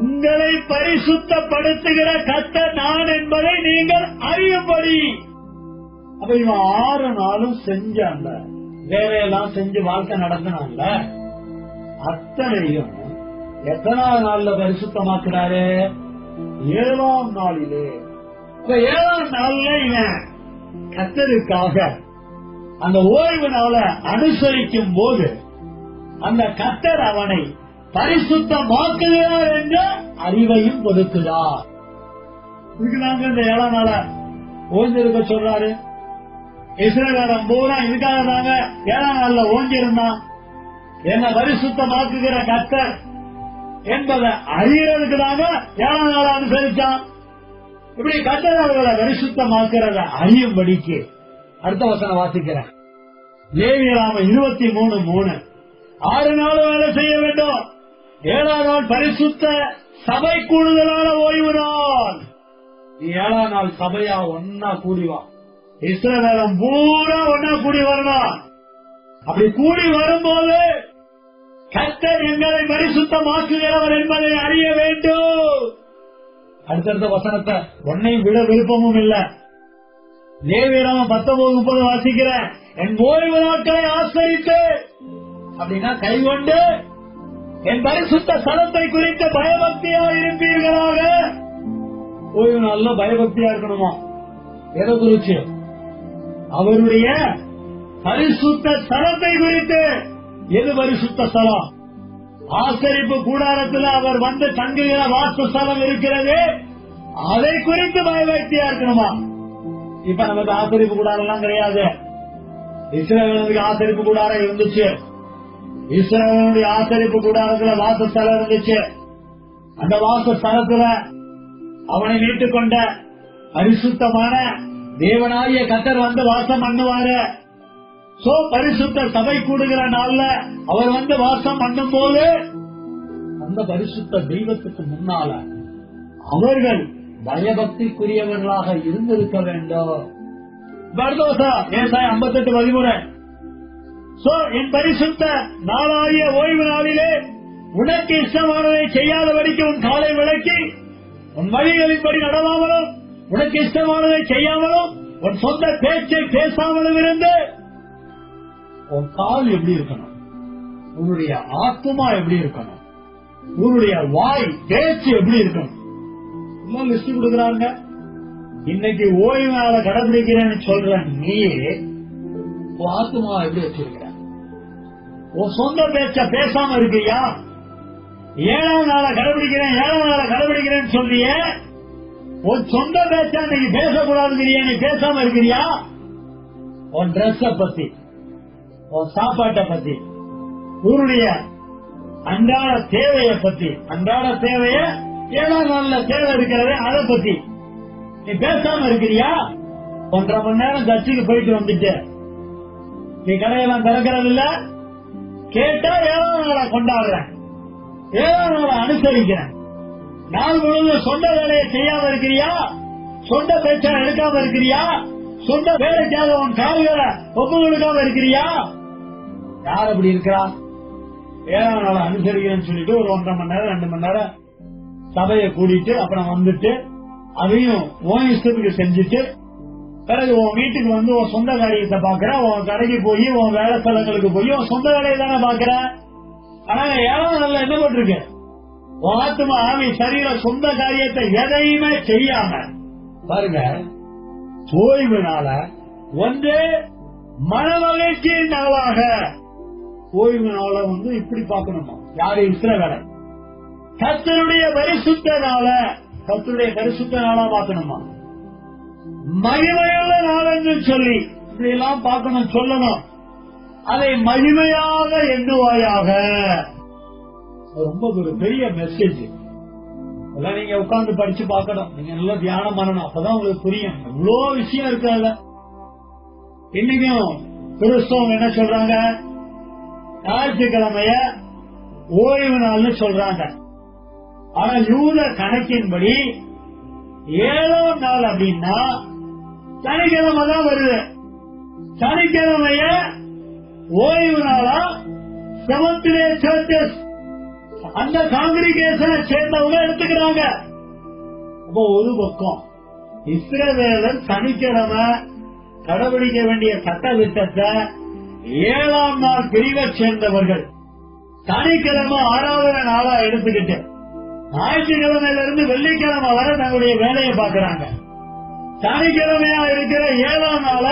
உங்களை பரிசுத்தப்படுத்துகிற கர்த்தர் நான் என்பதை நீங்கள் அறியும்படி. அப்ப இவன் 6 நாளும் செஞ்ச அந்த வேலையெல்லாம் செஞ்சு வாழ்க்கை நடத்தினான்ல, அத்தனையும் எத்தனாவது நாள்ல பரிசுத்தமாக்குறாரு? 7ஆம் நாளிலே. இப்ப 7ஆம் நாள்ல இவன் கர்த்தருக்காக அந்த ஓய்வு நாளை அனுசரிக்கும் போது அந்த கர்த்தர் அவனை பரிசுத்தமாக்குகிறார் என்ற அறிவையும் கொடுக்கிறார். இதுக்கு நாங்க இந்த 7ஆம் நாள ஓய்ந்திருக்க சொல்றாரு. இஸ்ரவேலன் பூரா இதுக்காக தாங்க 7ஆம் நாள்ல ஓஞ்சிருந்தான். என்ன பரிசுத்தமாக்குகிற கர்த்தர் என்பதை அறியறதுக்கு தாங்க 7ஆம் நாளை அனுசரிச்சான். இப்படி கர்த்தர் அவர்களை பரிசுத்தமாக்குறத அறியும்படிக்கு அடுத்த வசனம் வாசிக்கிறேன். லேவியராம 23:3 6 நாள் வேலை செய்ய வேண்டும், 7ஆம் நாள் பரிசுத்த சபை கூடுதலான ஓய்வு நாள். 7ஆம் நாள் சபையா ஒன்னா கூடிவா, இஸ்ரவேலம் பூரா ஒன்னா கூடி வரணும். அப்படி கூடி வரும்போது கர்த்தர் எங்களை பரிசுத்தமாக்குகிறவர் என்பதை அறிய வேண்டும். அடுத்தடுத்த வசனத்தை ஒன்னை விட விருப்பமும் இல்ல. லேவியராம 19:30 வாசிக்கிறேன். என் ஓய்வு நாட்களை ஆசரித்து அப்படின்னா கைகொண்டு என் பரிசுத்த ஸ்தலத்தை குறித்து பயபக்தியா இருப்பீர்களாக. ஓய்வு நாள்ல பயபக்தியா இருக்கணுமா? எதை குறிச்சு? அவருடைய பரிசுத்த ஸ்தலத்தை குறித்து. எது பரிசுத்த ஸ்தலம்? ஆசரிப்பு கூடாரத்தில் அவர் வந்து தங்குகிற வாசஸ்தலம் இருக்கிறது, அதை குறித்து பயபக்தியா இருக்கணுமா? இப்ப நமக்கு ஆசரிப்பு கூடாரம் எல்லாம் கிடையாது. இஸ்ரவேலுக்கு ஆசரிப்பு கூடாரம் இருந்துச்சு. இஸ்ரவேலுடைய ஆசரிப்பு கூடாரத்துல வாசஸ்தலம் இருந்துச்சு. அந்த வாசஸ்தலத்துல அவனை மீட்டுக் கொண்ட பரிசுத்தமான தேவனாகிய கர்த்தர் வந்து வாசம் பண்ணுவாரு. சோ பரிசுத்த சபை கூடுகிற நாள்ல அவர் வந்து வாசம் பண்ணும் போது அந்த பரிசுத்த தெய்வத்துக்கு முன்னால அவர்கள் பயபக்திக்குரியவர்களாக இருந்திருக்க வேண்டும். 58:13 சோ என் பரிசுத்த நாளாகிய ஓய்வு நாளிலே உனக்கு இஷ்டமானதை செய்யாதபடிக்கு உன் காலை விளக்கி உன் வழிகளின்படி நடவாமலும் உனக்கு இஷ்டமானதை செய்யாமலும் உன் சொந்த பேச்சை பேசாமலும் இருந்து. உன் கால் எப்படி இருக்கணும்? உன்னுடைய ஆத்மா எப்படி இருக்கணும்? உன்னுடைய வாய் பேச்சு எப்படி இருக்கணும்? இன்னும் லிஸ்ட் கொடுக்கறாங்க. இன்னைக்கு ஓய்வு நாளை கடைபிடிக்கிறேன்னு சொல்ற நீயே உன் ஆத்மா எப்படி வச்சிருக்கிற? உன் சொந்த பேச்ச பேசாம இருக்கியா? 7ஆம் நாளை கடைபிடிக்கிறேன் 7ஆம் நாளை கடைபிடிக்கிறேன்னு சொல்றியே, உன் சொந்த பேச்ச இன்னைக்கு பேசக்கூடாதுங்கிறியா? நீ பேசாம இருக்கிறியா? உன் டிரெஸ் பத்தி, உன் சாப்பாட்டை பத்தி, உன்னுடைய அன்றாட தேவையை பத்தி, அன்றாட தேவைய 7ஆம் நாள்ல தேவை இருக்கிறதே அதை பத்தி நீ பேசாம இருக்கிறியா? 1.5 மணி நேரம் சர்ச்சுக்கு போயிட்டு வந்துட்டு நீ கடையெல்லாம் திறக்கிறது இல்ல. கேட்டா 7ஆம் நாளை கொண்டாடுறேன், 7ஆம் நாளை அனுசரிக்கிறேன். நாள் முழுவதும் சொந்த வேலையை செய்யாம இருக்கிறியா? சொந்த பேச்சா எடுக்காம இருக்கிறியா? சொந்த வேலைக்காக உன் கால்களை ஒப்பு கொடுக்காம இருக்கிறியா? யார் அப்படி இருக்கிறா? 7ஆம் நாளை அனுசரிக்கிறேன்னு சொல்லிட்டு ஒரு 1.5 மணி நேரம் 2 மணி நேரம் சபையை கூட்டிட்டு அப்புறம் வந்துட்டு அதையும் உன் இஷ்டத்துக்கு செஞ்சுட்டு பிறகு உன் வீட்டுக்கு வந்து உன் சொந்த காரியத்தை பாக்குற, உன் கடைக்கு போய் உன் வேலை ஸ்தலங்களுக்கு போய் உன் சொந்த வேலையை தானே பாக்குற. ஆனா 7ஆம் நாள்ல என்ன போட்டிருக்கு? உன் ஆத்மா ஆவி சரீர சொந்த காரியத்தை எதையுமே செய்யாம பாருங்க. ஓய்வு நாள ஒன்று மனமகிழ்ச்சியின் நாளாக ஓய்வு நாள வந்து இப்படி பார்க்கணுமா? யாரு? இஸ்ரவேலை கர்த்தருடைய பரிசுத்த நாள கர்த்தருடைய பரிசுத்த நாளா பார்க்கணுமா? மகிமையுள்ள நாள் என்று சொல்லி இப்படி எல்லாம் பார்க்கணும், சொல்லணும். அதை மகிமையாக எண்ணுவாயாக. ரொம்ப ஒரு பெரிய மெசேஜ். எல்லாம் நீங்க உட்கார்ந்து படிச்சு பார்க்கணும், நீங்க நல்லா தியானம் பண்ணணும், அப்பதான் உங்களுக்கு புரியும். இவ்வளோ விஷயம் இருக்காது. இன்னைக்கும் கிறிஸ்தவம் என்ன சொல்றாங்க? ஞாயிற்றுக்கிழமைய ஓய்வு நாள்னு சொல்றாங்க. ஆனா யூத கணக்கின்படி 7ஆம் நாள் அப்படின்னா சனிக்கிழமை தான் வருது. சனிக்கிழமைய ஓய்வு நாளா செவன்த் டே சர்ச்சஸ் அந்த காங்கிரிகேஷனை சேர்ந்தவங்க எடுத்துக்கிறாங்க. அப்போ ஒரு பக்கம் இஸ்ரவேலர் சனிக்கிழமை கடைபிடிக்க வேண்டிய சட்ட திட்டத்தை 7ஆம் நாள் பிரிவை சேர்ந்தவர்கள் சனிக்கிழமை ஆராதனை நாளா எடுத்துக்கிட்டு ஞாயிற்றுக்கிழமையில இருந்து வெள்ளிக்கிழமை வரை தங்களுடைய வேலையை பார்க்கிறாங்க. சனிக்கிழமையா இருக்கிற 7ஆம் நாள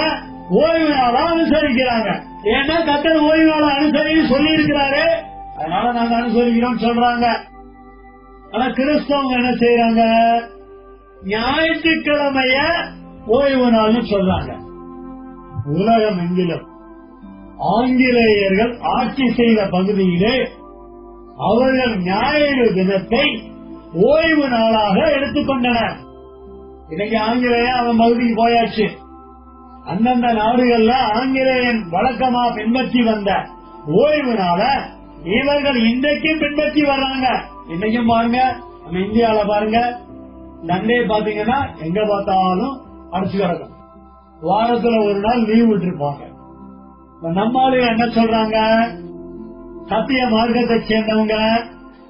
ஓய்வு நாளா அனுசரிக்கிறாங்க. ஏன்னா கர்த்தர் ஓய்வு நாளை அனுசரின்னு சொல்லி இருக்கிறாரு, அதனால நாங்க அனுசரிக்கிறோம் சொல்றாங்க. ஆனா கிறிஸ்தவங்க என்ன செய்யறாங்க? ஞாயிற்றுக்கிழமைய ஓய்வு நாள்னு சொல்றாங்க. உலகம் எங்கிலும் ஆங்கிலேயர்கள் ஆட்சி செய்த பகுதியிலே அவர்கள் ஞாயிறு தினத்தை ஓய்வு நாளாக எடுத்துக்கொண்டனர். இன்னைக்கு ஆங்கிலேயன் அவன் பகுதிக்கு போயாச்சு. அந்தந்த நாடுகள்ல ஆங்கிலேயன் வழக்கமா பின்பற்றி வந்த ஓய்வு நாள இவர்கள் இன்றைக்கும் பின்பற்றி வர்றாங்க. இன்னைக்கும் பாருங்க, நம்ம இந்தியாவில பாருங்க, சண்டே பாத்தீங்கன்னா எங்க பார்த்தாலும் அடிச்சு கிடக்கும். வாரத்துல ஒரு நாள் லீவ் விட்டுருப்பாங்க. நம்மால என்ன சொல்றாங்க, சத்திய மார்க்கத்தை சேர்ந்தவங்க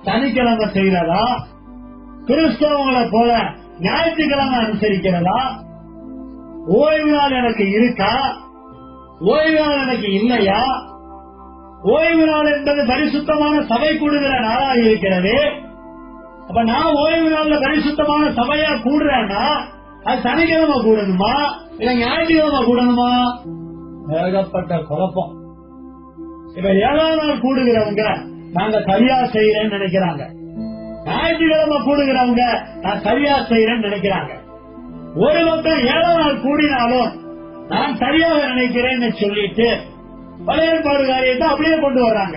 சனிக்கிழமை செய்யறதா, கிறிஸ்தவங்களை போல ஞாயிற்றுக்கிழமை அனுசரிக்கிறதா, ஓய்வு நாள் எனக்கு இருக்கா, ஓய்வு நாள் எனக்கு இல்லையா, ஓய்வு நாள் என்பது பரிசுத்தமான சபை கூடுகிற நாளாக இருக்கிறது. அப்ப நான் ஓய்வு நாள்ல பரிசுத்தமான சபையா கூடுறேன்னா அது சனிக்கிழமை கூடணுமா இல்ல ஞாயிற்றுக்கிழமை கூடணுமா? ஏகப்பட்ட குழப்பம். இப்ப 7ஆம் நாள் கூடுகிறவங்க நாங்க சரியா செய்யறேன்னு நினைக்கிறாங்க, ஞாயிற்றுக்கிழமை கூடுகிறவங்க நான் சரியா செய்யறேன்னு நினைக்கிறாங்க. ஒரு பக்கம் 7ஆம் நாள் கூடினாலும் நான் சரியாக நினைக்கிறேன்னு சொல்லிட்டு பழைய ஏற்பாடு காரியத்தை அப்படியே கொண்டு வர்றாங்க.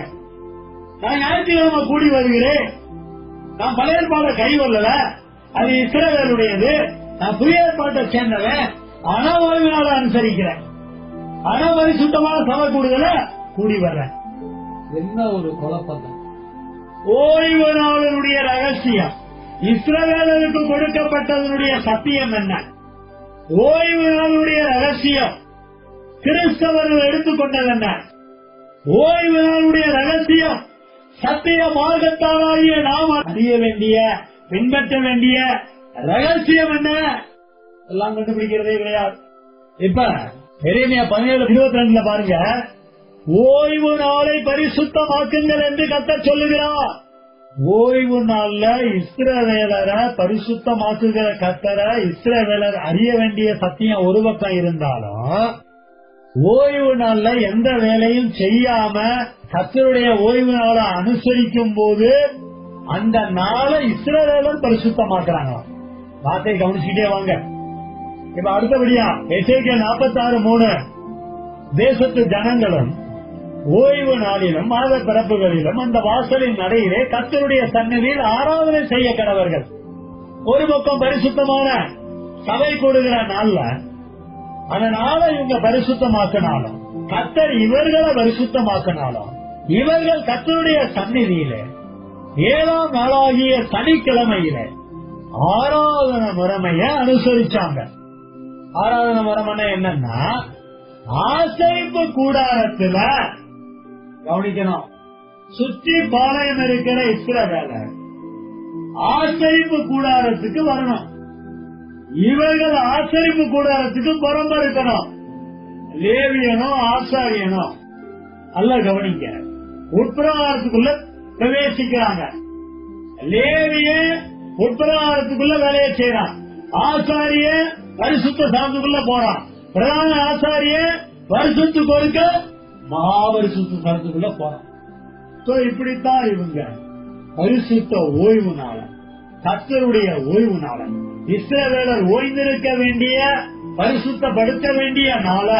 நான் ஞாயிற்றுக்கிழமை கூடி வருகிறேன், நான் பழைய ஏற்பாட்டை கை கொள்ளல, அது இஸ்ரவேலுடையது, நான் புதிய ஏற்பாட்டை சேர்ந்தவன், ஆனா ஓய்வு நாளை அனுசரிக்கிறேன், ஆனா பரிசுத்தமான சபை கூடுதல கூடி வர்றேன். என்ன ஒரு குழப்பம்! ஓய்வு நாளினுடைய ரகசியம், இஸ்ரவேலருக்கு கொடுக்கப்பட்டதனுடைய சத்தியம் என்ன? ஓய்வு நாளுடைய ரகசியம் கிறிஸ்தவர்கள் எடுத்துக்கொண்டது என்ன? ஓய்வு நாளுடைய ரகசியம் சத்திய மார்க்கத்தாலாகிய நாம் அறிய வேண்டிய பின்பற்ற வேண்டிய ரகசியம் என்ன? எல்லாம் கண்டுபிடிக்கிறதே கிடையாது. இப்ப எரேமியா 17:22 பாருங்க, ஓய்வு நாளை பரிசுத்தமாக்குங்கள் என்று கர்த்தர் சொல்லுகிறார். ஓய்வு நாள்ல இஸ்ரவேலரை பரிசுத்தமாக்குகிற கர்த்தரை இஸ்ரவேலர் அறிய வேண்டிய சத்தியம் ஒரு பக்கம் இருந்தாலும், ஓய்வு நாள்ல எந்த வேலையும் செய்யாம கர்த்தருடைய ஓய்வு நாளை அனுசரிக்கும் போது அந்த நாளை இஸ்ரவேலர் பரிசுத்தமாக்குறாங்க. வார்த்தையை கவனிச்சுட்டே வாங்க. இப்ப அடுத்தபடியா எசேக்கியேல் 46:3, தேசத்து ஜனங்களும் ஓய்வு நாளிலும் மாத பிறப்புகளிலும் அந்த வாசலின் நடையிலே கர்த்தருடைய சந்நிதியில் ஆராதனை செய்ய கடவர்கள். ஒரு பக்கம் பரிசுத்தமான சபை கூடுகிற நாள்ல அந்த நாளை இவங்க பரிசுத்தமாக்கினாலும், கர்த்தர் இவர்களை பரிசுத்தமாக்கினாலும், இவர்கள் கர்த்தருடைய சந்நிதியில 7ஆம் நாளாகிய சனிக்கிழமையில ஆராதன முறைமைய அனுசரிச்சாங்க. ஆராதன முறைமை என்னன்னா, ஆசரிப்பு கூடாரத்துல கவனிக்கணும், சுற்றி பாளையம் இருக்கிற இஸ்ரவேலர் ஆசரிப்பு கூடாரத்துக்கு வரணும். இவர்கள் ஆசரிப்பு கூடாரத்துக்கு புறம்பு இருக்கணும். லேவியனோ ஆசாரியனோ அல்ல, கவனிக்க, உட்பிரகாரத்துக்குள்ள பிரவேசிக்கிறாங்க. லேவிய உட்பிரகாரத்துக்குள்ள வேலையை செய்யறான், ஆசாரிய பரிசுத்த சாந்துக்குள்ள போறான், பிரதான ஆசாரிய பரிசுத்து கொடுக்க மகாபரிசுத்த சாந்துக்குள்ள போறான். இப்படித்தான் இவங்க பரிசுத்த ஓய்வு நாள, கர்த்தருடைய ஓய்வு நாள, இஸ்ரவேலர் ஓய்ந்திருக்க வேண்டிய பரிசுத்தப்படுத்த வேண்டிய நாள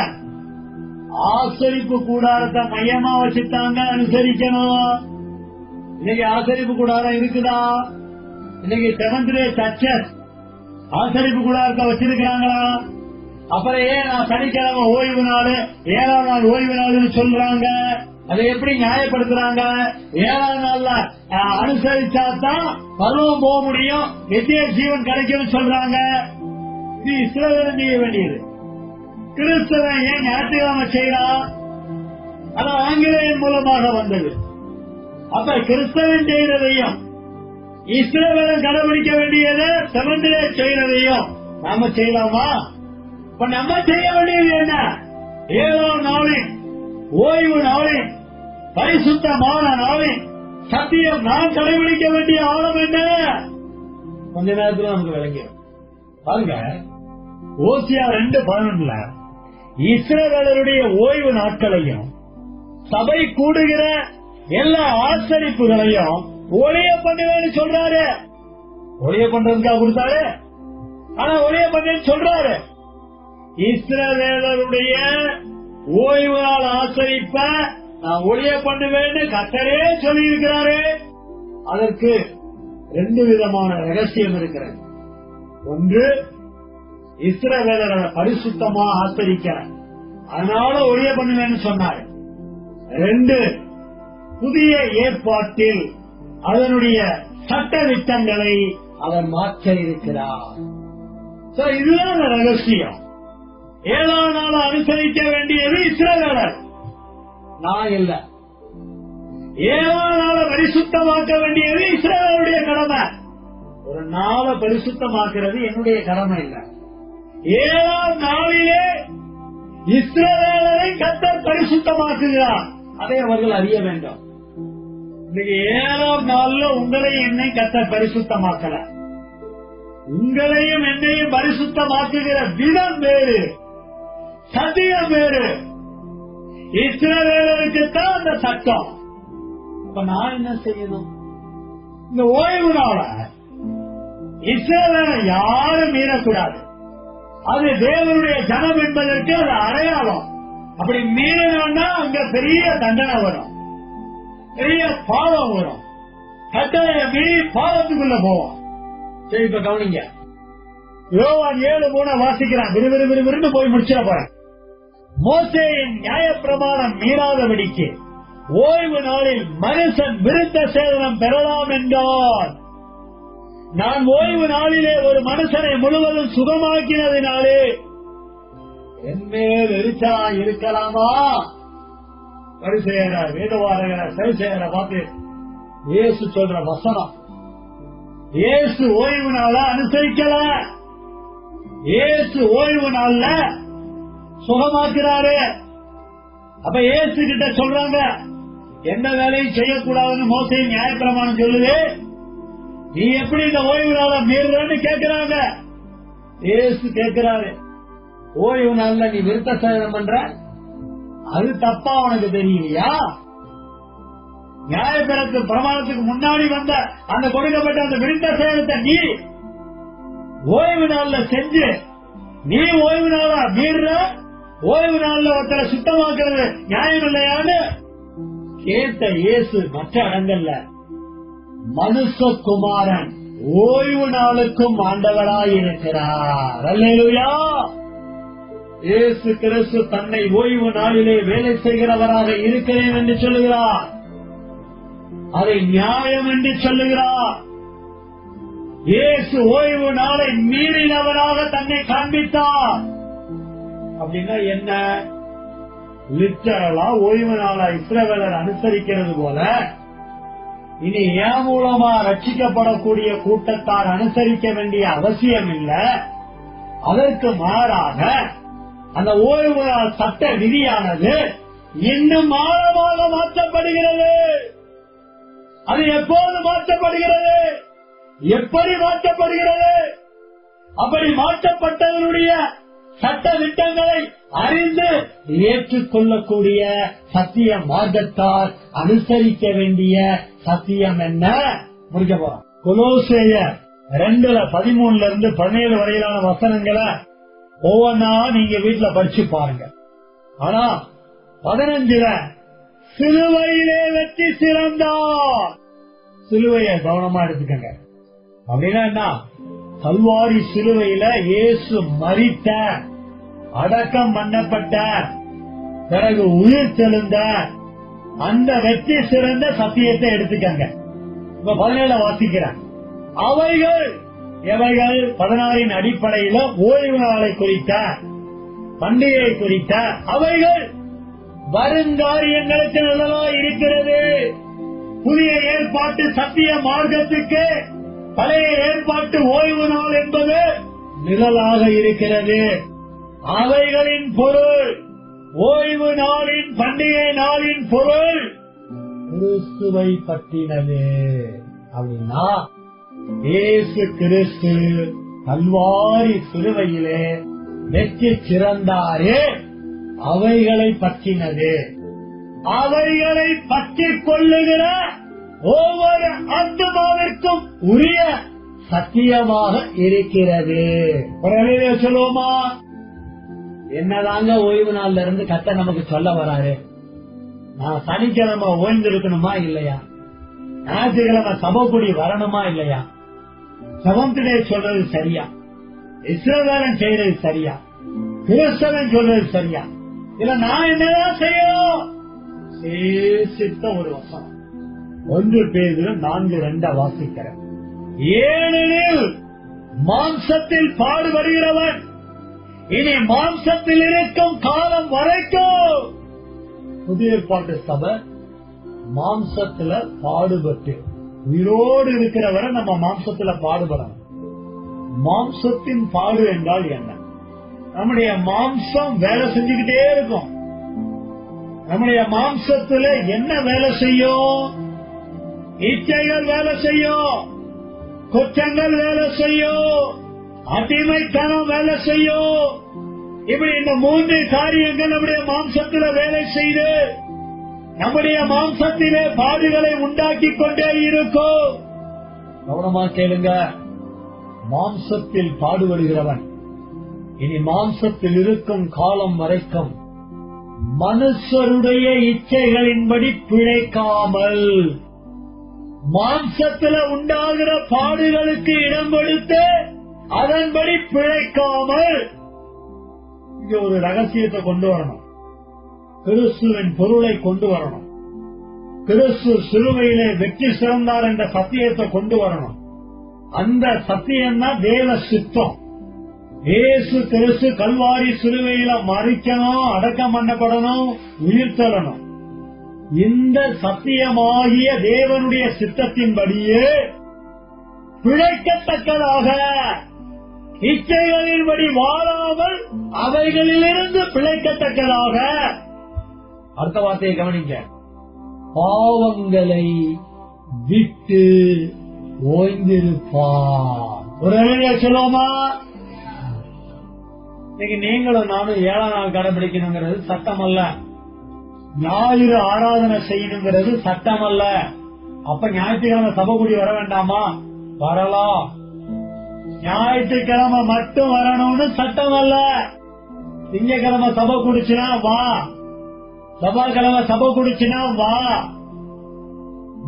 ஆசரிப்பு கூடாரத்தை மையமா வச்சுட்டாங்க, அனுசரிக்கணும். இன்னைக்கு ஆசரிப்பு கூடாரம் இருக்குதா? இன்னைக்கு செவன்த் டே சர்ச்சஸ் ஆசரிப்பு கூடாரத்தை வச்சிருக்கிறாங்களா? அப்புறம் ஏன் நான் சனிக்கிழமை ஓய்வு நாள் 7ஆம் நாள் ஓய்வு நாள்னு சொல்றாங்க? அதை எப்படி நியாயப்படுத்துறாங்க? 7ஆம் நாள்ல அனுசரிச்சாதான் பருவம் போக முடியும், நித்திய ஜீவன் கிடைக்கும் சொல்றாங்க. இது இஸ்ரவேலர் செய்ய வேண்டியது. கிறிஸ்தவன் ஏன் ஞாயிற்றுக்கிழமை செய்யறான்? அது ஆங்கிலேயன் மூலமாக வந்தது. அப்ப கிறிஸ்தவன் செய்யறதையும் இஸ்ரவேலன் கடைபிடிக்க வேண்டியதை செவன்த் டே செய்யறதையும் நாம செய்யலாமா? இப்ப நம்ம செய்ய வேண்டியது என்ன? 7ஆம் நாளின் ஓய்வு நாளின் பரிசுத்தமான நாளின் சத்தியம் நான் கடைபிடிக்க வேண்டிய ஆழம் என்ன? கொஞ்ச நேரத்தில் நமக்கு விளங்கிடும். பாருங்க, ஓசியா 2:11 இஸ்ரவேலருடைய ஓய்வு நாட்களையும் சபை கூடுகிற எல்லா ஆசரிப்புகளையும் ஒளிய பண்ணுவேன்னு சொல்றாரு. ஒளிய பண்றதுக்காக கொடுத்தாரு, ஆனா ஒளிய பண்ணேன்னு சொல்றாரு. இஸ்ரவேலருடைய ஓய்வு நாள் ஆசரிப்ப நான் ஒளிய பண்ணுவேன்னு கர்த்தரே சொல்லி இருக்கிறாரு. அதற்கு 2 விதமான ரகசியம் இருக்கிறது. ஒன்று, இஸ்ரவேலரை பரிசுத்தமா ஆத்தரிக்க, அதனால ஒரே பண்ணுவேன்னு சொன்னார். 2, புதிய ஏற்பாட்டில் அதனுடைய சட்ட திட்டங்களை அவர் மாற்ற இருக்கிறார். இதுதான் ரகசியம். 7ஆம் நாள் அனுசரிக்க வேண்டியது இஸ்ரவேலர், நான் இல்ல. 7ஆம் நாளை பரிசுத்தமாக்க வேண்டியது இஸ்ரவேலுடைய கடமை. ஒரு நாளை பரிசுத்தமாக்குறது என்னுடைய கடமை இல்ல. 7ஆம் நாளிலே இஸ்ரவேலரை கர்த்தர் பரிசுத்தமாக்குகிறார், அதை அவர்கள் அறிய வேண்டும். இன்னைக்கு 7ஆம் நாள்ல உங்களையும் என்னை கர்த்தர் பரிசுத்தமாக்கல. உங்களையும் என்னையும் பரிசுத்தமாக்குகிற விதம் வேறு, சத்தியம் வேறு. இஸ்ரவேலருக்கு தான் அந்த சட்டம். அப்ப நான் என்ன செய்யணும்? இந்த ஓய்வு நாள இஸ்ரவேலை யாரும் மீறக்கூடாது. அது தேவனுடைய ஜனம் என்பதற்கு அது அடையாளம். அப்படி மீறினா அங்க பெரிய தண்டனை வரும், பெரிய பாவம் வரும். கட்டளைய மீறி பாவத்துக்குள்ள போவோம். சரி, இப்ப கவனிங்க. யோவான் 7:3 வாசிக்கிறான். விறுவிறு போய் முடிச்சிட போறேன். மோசேயின் நியாயப்பிரமாணம் மீறாதபடிக்கு ஓய்வு நாளில் மனுஷன் விருத்த சேதனம் பெறலாம் என்றார். நான் ஓய்வு நாளிலே ஒரு மனுஷனை முழுவதும் சுகமாக்கினதினாலே என்மேல் எரிச்சலா இருக்கலாமா? பரிசேயர, வேதவாரகர, சரிசேயர பார்த்து இயேசு சொல்ற வசனம். இயேசு ஓய்வு நாள அனுசரிக்கல. இயேசு ஓய்வு நாள்ல சுகமாக்குறாரு. அப்ப இயேசு கிட்ட சொல்றாங்க, எந்த வேலையும் செய்யக்கூடாதுன்னு மோசே நியாயப்பிரமாணம் சொல்லுது, நீ எப்படி இந்த ஓய்வு நாள மீறுறன்னு கேட்கிறாங்க. இயேசு கேட்கிறாரு, ஓய்வு நாள்ல நீ விருத்த சேதனம் பண்ற, அது தப்பா உனக்கு தெரியலையா? நியாயப்பிரத்து பிரமாணத்துக்கு முன்னாடி வந்த அந்த கொடுக்கப்பட்ட அந்த விருத்த சேதனத்தை நீ ஓய்வு நாள்ல செஞ்சு நீ ஓய்வு நாளா மீறுற, ஓய்வு நாள்ல ஒருத்தரை சுத்தமாக்குறது நியாயம் இல்லையான்னு கேட்ட இயேசு மற்ற இடங்கள்ல மனுஷகுமாரன் ஓய்வு நாளுக்கும் ஆண்டவராயிருக்கிறார். அல்லேலூயா. இயேசு கிறிஸ்து தன்னை ஓய்வு நாளிலே வேலை செய்கிறவராக இருக்கிறேன் என்று சொல்லுகிறார். அதை நியாயம் என்று சொல்லுகிறார். இயேசு ஓய்வு நாளை மீறினவராக தன்னை காண்பித்தார். அப்படின்னா என்ன? லிட்டரலா ஓய்வு நாளை இஸ்ரவேலர் அனுசரிக்கிறது போல இனி ஏன் மூலமா ரட்சிக்கப்படக்கூடிய கூட்டத்தார் அனுசரிக்க வேண்டிய அவசியம் இல்லை. அதற்கு மாறாக அந்த ஓய்வு நாள் சட்ட விதியானது இன்னும் ஆழமாக மாற்றப்படுகிறது. அது எப்போது மாற்றப்படுகிறது? எப்படி மாற்றப்படுகிறது? அப்படி மாற்றப்பட்டவருடைய சட்ட திட்டங்களை அறிந்து ஏற்றுக்கொள்ளக்கூடிய சத்திய மார்க்கத்தால் அனுசரிக்க வேண்டிய சத்தியம் என்ன? முடிக்க போறோம். கொலோசேயர் 2:13 17 வரையிலான வசனங்களை ஒவ்வொன்னா நீங்க வீட்டுல படிச்சு பாருங்க. ஆனா 15 சிலுவையிலே வெற்றி சிறந்தார். சிலுவையை கவனமா எடுத்துக்கங்க. அப்படின்னா என்ன? கல்வாரி சிலுவையில இயேசு மரித்த, அடக்கம் பண்ணப்பட்ட, பிறகு உயிர் தெழுந்த அந்த வெற்றி சிறந்த சத்தியத்தை எடுத்துக்கங்க. இப்ப 17 வாசிக்கிறேன். அவைகள் எவைகள்? 16 அடிப்படையில ஓய்வு நாளை குறித்த, பண்டிகை குறித்த அவைகள் வருங்காரியங்களுக்கு நல்லதா இருக்கிறது. புதிய ஏற்பாட்டு சத்திய மார்க்கத்துக்கு பழைய ஏற்பாட்டு ஓய்வு நாள் என்பது நிழலாக இருக்கிறது. அவைகளின் பொருள், ஓய்வு நாளின் பண்டிகை நாளின் பொருள் கிறிஸ்துவை பற்றினது. அப்படின்னா இயேசு கிறிஸ்து கல்வாரி சிலுவையிலே வெற்றி சிறந்தாரே, அவைகளை பற்றினது. அவைகளை பற்றிக் கொள்ளுகிற ஒவ்வொரு ஆத்துமாவிற்கும் உரிய சத்தியமாக இருக்கிறது. சொல்லுவோமா? என்னதாங்க ஓய்வு நாள்ல இருந்து கர்த்தர் நமக்கு சொல்ல வராரு? நான் சனிக்கிழமை ஓய்ந்து இருக்கணுமா இல்லையா? ஞாயிற்றுக்கிழமை சபைக்குடி வரணுமா இல்லையா? செவன்த் டே சொல்றது சரியா? இஸ்ரவேலன் செய்யறது சரியா? கிறிஸ்தவன் சொல்றது சரியா? இல்ல நான் என்னதான் செய்யணும்? சேசித்த ஒரு வசனம் 1 பேதுரு 4:2 வாசிக்கிறேன். ஏனெனில் மாம்சத்தில் பாடுபடுகிறவன் இனி மாம்சத்தில் இருக்கும் காலம் வரைக்கும், புதிய ஏற்பாட்டு சபை மாம்சத்துல பாடுபட்டு உயிரோடு இருக்கிறவரை நம்ம மாம்சத்துல பாடுபடணும். மாம்சத்தின் பாடு என்றால் என்ன? நம்முடைய மாம்சம் வேலை செஞ்சுக்கிட்டே இருக்கும். நம்முடைய மாம்சத்துல என்ன வேலை செய்யும்? இச்சைகள் வேலை செய்யும், குற்றங்கள் வேலை செய்யும், அடிமைத்தனம் வேலை செய்யும். இப்படி இந்த 3 காரியங்கள் நம்முடைய மாம்சத்துல வேலை செய்து நம்முடைய மாம்சத்திலே பாடுகளை உண்டாக்கி கொண்டே இருக்கும். கவனமா கேளுங்க. மாம்சத்தில் பாடுபடுகிறவன் இனி மாம்சத்தில் இருக்கும் காலம் வரைக்கும் மனுஷருடைய இச்சைகளின்படி பிழைக்காமல், மாம்சத்துல உண்டாகிற பாடுகளுக்கு இடம் கொடுத்து அதன்படி பிழைக்காமல், இங்க ஒரு ரகசியத்தை கொண்டு வரணும். கிறிஸ்துவின் பொருளை கொண்டு வரணும். கிறிஸ்து சிலுவையிலே வெற்றி சிறந்தார் என்ற சத்தியத்தை கொண்டு வரணும். அந்த சத்தியம் தான் தேவ சித்தம். இயேசு கிறிஸ்து கல்வாரி சிலுவையில மறிக்கணும், அடக்கம் பண்ணப்படணும், உயிர் தரணும். இந்த சத்தியமாகிய தேவனுடைய சித்தத்தின்படியே பிழைக்கத்தக்கதாக, இச்சைகளின்படி வாழாமல் அவைகளிலிருந்து பிழைக்கத்தக்கதாக. அடுத்த வார்த்தையை கவனிங்க. பாவங்களை விட்டு ஓய்ந்திருப்பார். ஒரு சொல்லுவோமா? இன்னைக்கு நீங்களும் நானும் 7ஆம் நாள் கடைபிடிக்கணுங்கிறது சட்டம் அல்ல. ஞாயிறு ஆராதனை செய்யணுங்கிறது சட்டம் அல்ல. அப்ப ஞாயிற்றுக்கிழமை சபை கூடி வர வேண்டாமா? வரலாம். ஞாயிற்றுக்கிழமை மட்டும் வரணும்னு சட்டம் அல்ல. திங்கக்கிழமை சபை குடிச்சுனா வா, செவ்வாய்க்கிழமை சபை குடிச்சுனா வா,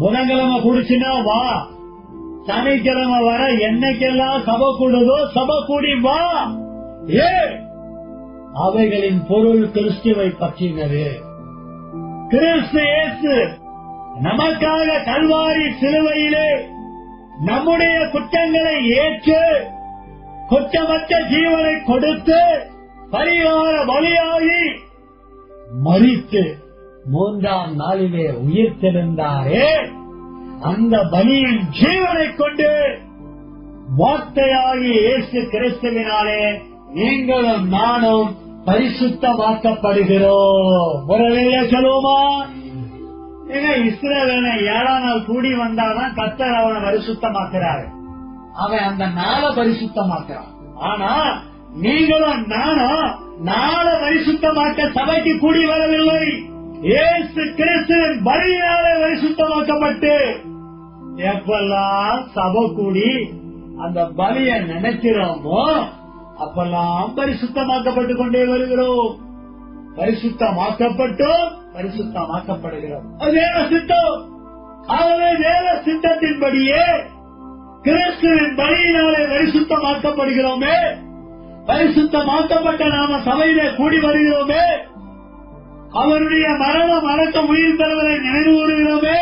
புதன்கிழமை குடிச்சுனா வா, சனிக்கிழமை வர என்னைக்கெல்லாம் சபை கூடுதோ சபை கூடி வா. ஏ, அவைகளின் பொருள் கிறிஸ்துவை பற்றினது. கிறிஸ்து இயேசு நமக்காக கல்வாரி சிலுவையிலே நம்முடைய குற்றங்களை ஏற்று குற்றமற்ற ஜீவனை கொடுத்து பரிகார பலியாகி மரித்து 3ஆம் நாளிலே உயிர்த்தெழுந்தாரே, அந்த பலியின் ஜீவனை கொண்டு வார்த்தையாகி இயேசு கிறிஸ்துவினாலே நீங்களும் நானும் பரிசுத்தமாக்கப்படுகிறோம். ஒருவேளை சொல்லுவோமா? இஸ்ரவேலை 7ஆம் நாள் கூடி வந்தாதான் கர்த்தர் அவனை பரிசுத்தமாக்குறாரு. அவன் அந்த நாளை பரிசுத்தமாக்குறான். ஆனா நீங்களும் நானும் நாளை பரிசுத்தமாக்க சபைக்கு கூடி வரவில்லை. இயேசு கிறிஸ்துவின் பலியினாலே பரிசுத்தமாக்கப்பட்டு எப்பெல்லாம் சபை கூடி அந்த பலியை நினைக்கிறோமோ அப்பெல்லாம் பரிசுத்தமாக்கப்பட்டு கொண்டே வருகிறோம். பரிசுத்தமாக்கப்பட்டோம், பரிசுத்தமாக்கப்படுகிறோம். அது வேற சித்தம். ஆகவே வேற சித்தத்தின்படியே கிறிஸ்துவின் பலியினாலே பரிசுத்தமாக்கப்படுகிறோமே, பரிசுத்தமாக்கப்பட்ட நாம சபையிலே கூடி வருகிறோமே, அவருடைய மரணம் அடக்கம் உயிர் தருவதை நினைவு கூறுகிறோமே.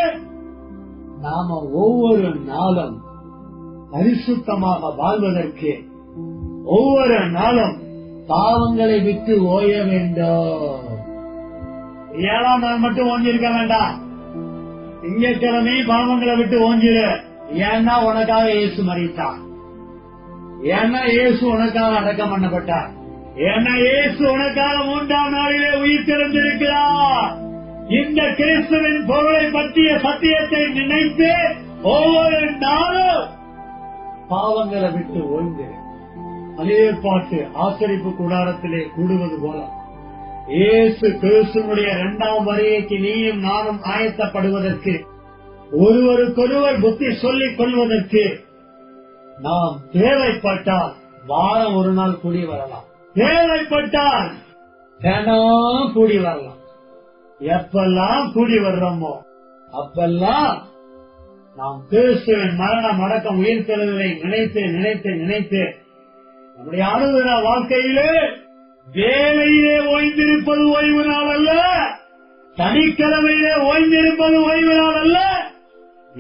நாம ஒவ்வொரு நாளும் பரிசுத்தமாக வாழ்வதற்கு ஒவ்வொரு நாளும் பாவங்களை விட்டு ஓய வேண்டும். 7ஆம் நாள் மட்டும் ஓஞ்சிருக்க வேண்டாம். திங்கட்கிழமை பாவங்களை விட்டு ஓஞ்சிரு. ஏன்னா உனக்காக இயேசு மரித்தார். ஏன்னா இயேசு உனக்காக அடக்கம் பண்ணப்பட்டார். ஏன்னா இயேசு உனக்காக 3ஆம் நாளிலே உயிர் திறந்திருக்கிறார். இந்த கிறிஸ்துவின் பொருளை பற்றிய சத்தியத்தை நினைத்து ஒவ்வொரு நாளும் பாவங்களை விட்டு ஓய்ந்திரு. பழையேற்பாட்டு ஆசரிப்பு கூடாரத்திலே கூடுவது போல இயேசு கிறிஸ்துவனுடைய 2ஆம் வருகைக்கு நீயும் நானும் ஆயத்தப்படுவதற்கு, ஒருவருக்கொருவர் புத்தி சொல்லிக் கொள்வதற்கு நாம் தேவைப்பட்டால் வாரம் ஒரு நாள் கூடி வரலாம். தேவைப்பட்டால் தினம் கூடி வரலாம். எப்பெல்லாம் கூடி வர்றோமோ அப்பெல்லாம் நாம் கிறிஸ்துவின் மரணம் அடக்கம் உயிர்த்தெழுதலை நினைத்து நினைத்து நினைத்து நம்முடைய அனுதின வாழ்க்கையிலே வேலையிலே ஓய்ந்திருப்பது ஓய்வு நாள் அல்ல, சனிக்கிழமையிலே ஓய்ந்திருப்பது ஓய்வு நாள் அல்ல,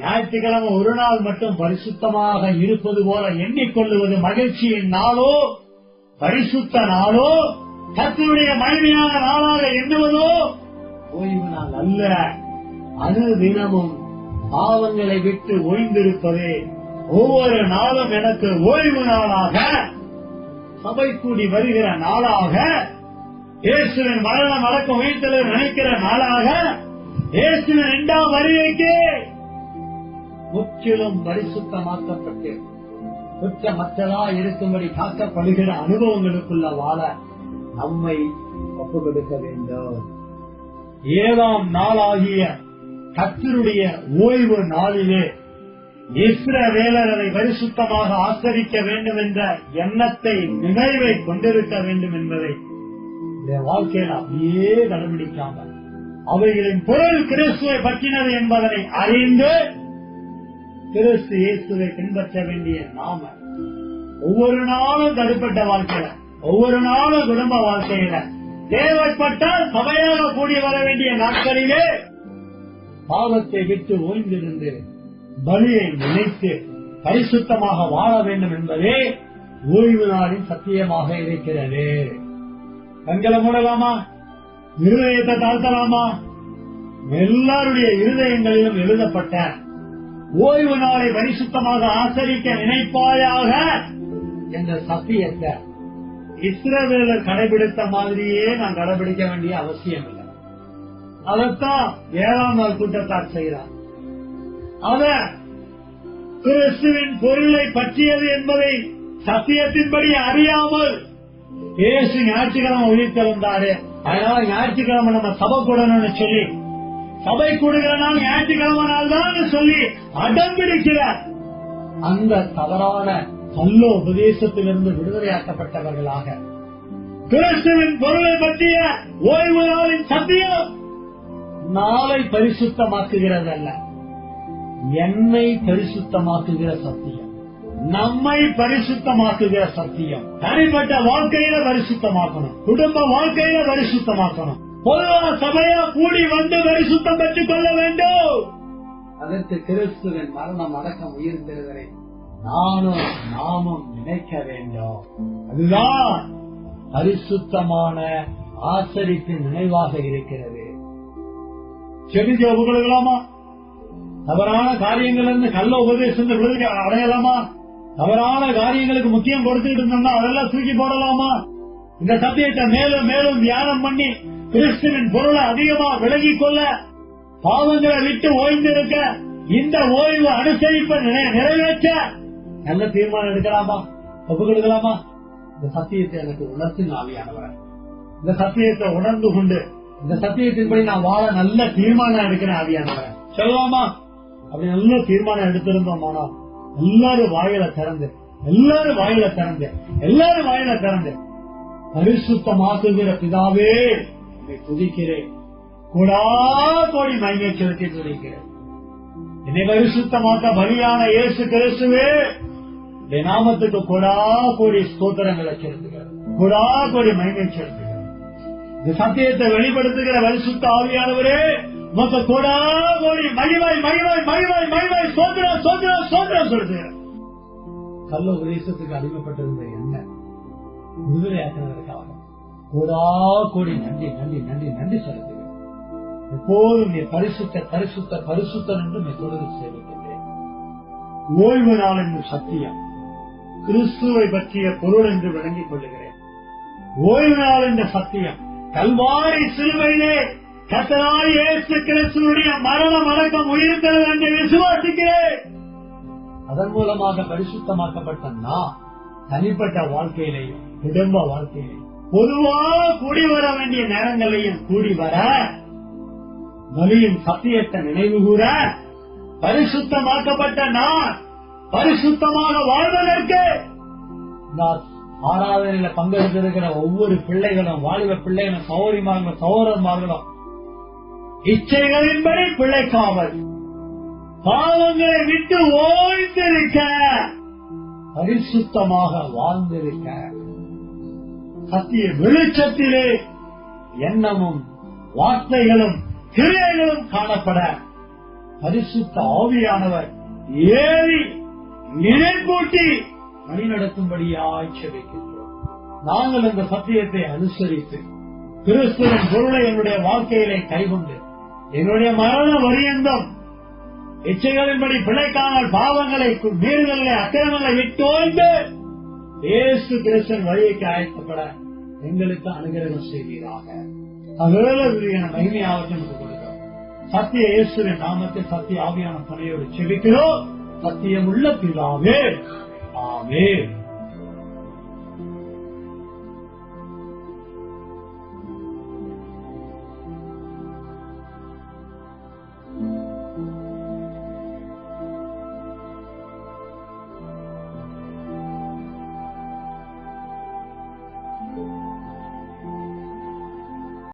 ஞாயிற்றுக்கிழமை ஒரு நாள் மட்டும் பரிசுத்தமாக இருப்பது போல எண்ணிக்கொள்ளுவது மகிழ்ச்சியின் நாளோ பரிசுத்த நாளோ கர்த்தருடைய மகிமையான நாளாக எண்ணுவதோ ஓய்வு நாள் அல்ல. அனுதினமும் பாவங்களை விட்டு ஓய்ந்திருப்பதே ஒவ்வொரு நாளும் எனக்கு ஓய்வு நாளாக, சபை கூடி வருகிற நாளாக, இயேசுவின் மரணம் அடக்கம் உயிர்த்தெழுதலை நினைக்கிற நாளாக, இயேசுவின் 2ஆம் வருகைக்கு முற்றிலும் பரிசுத்தமாக்கப்பட்டு குற்றமற்றதா இருக்கும்படி காக்கப்படுகிற அனுபவங்களுக்குள்ள வாழ நம்மை ஒப்புக் கொடுக்க வேண்டும். 7ஆம் நாளாகிய கர்த்தருடைய ஓய்வு நாளிலே இஸ்ரவேலர் அதை பரிசுத்தமாக ஆசரிக்க வேண்டும் என்ற எண்ணத்தை நினைவை கொண்டிருக்க வேண்டும் என்பதை வாழ்க்கையில் அப்படியே கடைபிடிக்காமல் அவைகளின் பொருள் கிறிஸ்துவை பற்றினது என்பதனை அறிந்து கிறிஸ்து இயேசுவை பின்பற்ற வேண்டிய நாம ஒவ்வொரு நாளும் தடுப்பட்ட வாழ்க்கையில, ஒவ்வொரு நாளும் குடும்ப வாழ்க்கையில, தேவைப்பட்டால் சபையாக கூடி வர வேண்டிய நாட்களிலே பாவத்தை விட்டு ஓய்ந்திருந்து பலியை நினைத்து பரிசுத்தமாக வாழ வேண்டும் என்பதே ஓய்வு நாளின் சத்தியமாக இருக்கிறது. கண்களை மூடலாமா? இருதயத்தை தாழ்த்தலாமா? எல்லாருடைய இருதயங்களிலும் எழுதப்பட்ட ஓய்வு நாளை பரிசுத்தமாக ஆசரிக்க நினைப்பாயாக என்ற சத்தியத்தை இஸ்ரவேலர் கடைபிடித்த மாதிரியே நான் கடைபிடிக்க வேண்டிய அவசியம் இல்லை. அதைத்தான் 7ஆம் நாள் கூட்டத்தார் செய்கிறார். அத கிறிஸ்துவின் பொருளை பற்றியது என்பதை சத்தியத்தின்படி அறியாமல் இயேசு ஞாயிற்றுக்கிழமை உயிர்த்தெழுந்தாரு, அதனால ஞாயிற்றுக்கிழமை நம்ம சபை கூடணும்னு சொல்லி, சபை கூடுகிற நாள் ஞாயிற்றுக்கிழமை நாள் தான் சொல்லி அடம்பிடிக்கிறார். அந்த தவறான கள்ள உபதேசத்திலிருந்து விடுதலையாக்கப்பட்டவர்களாக கிறிஸ்துவின் பொருளை பற்றிய ஓய்வு நாளின் சத்தியம் நாளை பரிசுத்தமாக்குகிறது அல்ல, என்னை பரிசுத்தமாக்குகிற சத்தியம், நம்மை பரிசுத்தமாக்குகிற சத்தியம். தனிப்பட்ட வாழ்க்கையில பரிசுத்தமாக்கணும், குடும்ப வாழ்க்கையில பரிசுத்தமாக்கணும், பொதுவாக சபையா கூடி வந்து பரிசுத்தம் பெற்றுக் கொள்ள வேண்டும். அதற்கு கிறிஸ்துவின் மரணம் அடக்கம் உயிர்த்தெழுதலை நாமும் நினைக்க வேண்டும். அதுதான் பரிசுத்தமான ஆசரிப்பின் நினைவாக இருக்கிறது. செபிக்க ஒப்புக்கொள்ளலாமா? தவறான காரியங்கள் இருந்து கள்ள உபதேசம் விடுதலை அடையலாமா? தவறான காரியங்களுக்கு முக்கியம் கொடுத்துட்டு இருந்தோம்னா அதெல்லாம் தூக்கி போடலாமா? இந்த சத்தியத்தை மேலும் மேலும் தியானம் பண்ணி கிறிஸ்துவின் பொருளை அதிகமா விலகிக் கொள்ள, பாவங்களை விட்டு ஓய்ந்திருக்க, இந்த ஓய்வு அனுசரிப்பை நிறைவேற்ற நல்ல தீர்மானம் எடுக்கலாமா? ஒப்புக் கொடுக்கலாமா? இந்த சத்தியத்தை எனக்கு உணர்த்து ஆவியானவர், இந்த சத்தியத்தை உணர்ந்து கொண்டு இந்த சத்தியத்தின்படி நான் வாழ நல்ல தீர்மானம் எடுக்கிறேன் ஆவியானவர் சொல்லலாமா? அப்படி நல்ல தீர்மானம் எடுத்திருந்தோமானா எல்லாரும் வாயில திறந்து பரிசுத்தமாக்குகிற பிதாவே என்னை துதிக்கிறேன், கூடா கோடி மகிமை செலுத்தி துதிக்கிறேன். என்னை பரிசுத்தமாக்க பலியான இயேசு கிறிஸ்துவே என் நாமத்துக்கு கூடா கோடி ஸ்தோத்திரங்களை செலுத்துகிறேன், கூடா கோடி மகிமை செலுத்துகிறேன். இந்த சத்தியத்தை வெளிப்படுத்துகிற பரிசுத்த ஆவியானவரே உமக்கு கூடா கோடி மகிமை மகிமை மகிமை மகிமை சோதரம் சோதரம் சோதரம் செலுத்துகிறேன். கள்ள உபதேசத்துக்கு அடிமைப்பட்டிருந்த என்ன விடுதலையாக்குவதற்காக கூடா கோடி நன்றி நன்றி நன்றி நன்றி செலுத்துகிறேன். எப்போதும் நீ பரிசுத்த பரிசுத்த பரிசுத்தன் என்று மெத்தொடர்ந்து சேவிக்கின்றேன். ஓய்வு நாள் என்று சத்தியம் கிறிஸ்துவை பற்றிய பொருள் என்று விளங்கிக் கொள்ளுகிறேன். ஓய்வு நாள் என்ற சத்தியம் கல்வாரி சிலுவையிலே கர்த்தராகிய இயேசு கிறிஸ்துவுடைய மரணம் அடக்கம் உயிர்த்தெழுதல் என்று விசுவாசிக்கிறேன். அதன் மூலமாக பரிசுத்தமாக்கப்பட்ட நான் தனிப்பட்ட வாழ்க்கையிலையும் குடும்ப வாழ்க்கையிலையும் பொதுவாக கூடி வர வேண்டிய நேரங்களையும் கூடி வர, பலியும் சத்தியத்தை நினைவு கூற, பரிசுத்தமாக்கப்பட்ட நான் பரிசுத்தமாக வாழ்வதற்கு ஆராதனையில பங்கெடுத்திருக்கிற ஒவ்வொரு பிள்ளைகளும், வாலிப பிள்ளைகளும், சகோதரிமார்களும், சகோதரன்மார்களும் இச்சைகளின்படி பிள்ளைக்காமல் பாவங்களை விட்டு ஓய்ந்திருக்க, பரிசுத்தமாக வாழ்ந்திருக்க, சத்திய வெளிச்சத்திலே எண்ணமும் வார்த்தைகளும் கிரியைகளும் காணப்பட பரிசுத்த ஆவியானவர் ஏறி நினைப்பூட்டி வழிநடத்தும்படியாய் செபிக்கின்றோம். நாங்கள் இந்த சத்தியத்தை அனுசரித்து கிறிஸ்துவின் பொருளை என்னுடைய வாழ்க்கையிலே கைகொண்டு என்னுடைய மரண பரியந்தம் இச்சைகளின்படி பிழைக்காமல் பாவங்களை மீறுதல்களை அக்கிரமங்களை விட்டோய்ந்து இயேசு கிறிஸ்துவின் வழியைக்கு அழைக்கப்பட எங்களுக்கு அனுகிரகம் செய்வீராக. மகிமையாவற்றை கொடுக்கிறோம். சத்திய இயேசுவின் நாமத்தில் சத்திய ஆவியான துணையோடு செபிக்கிறோம். சத்தியமுள்ள பிதாவே, ஆமென்.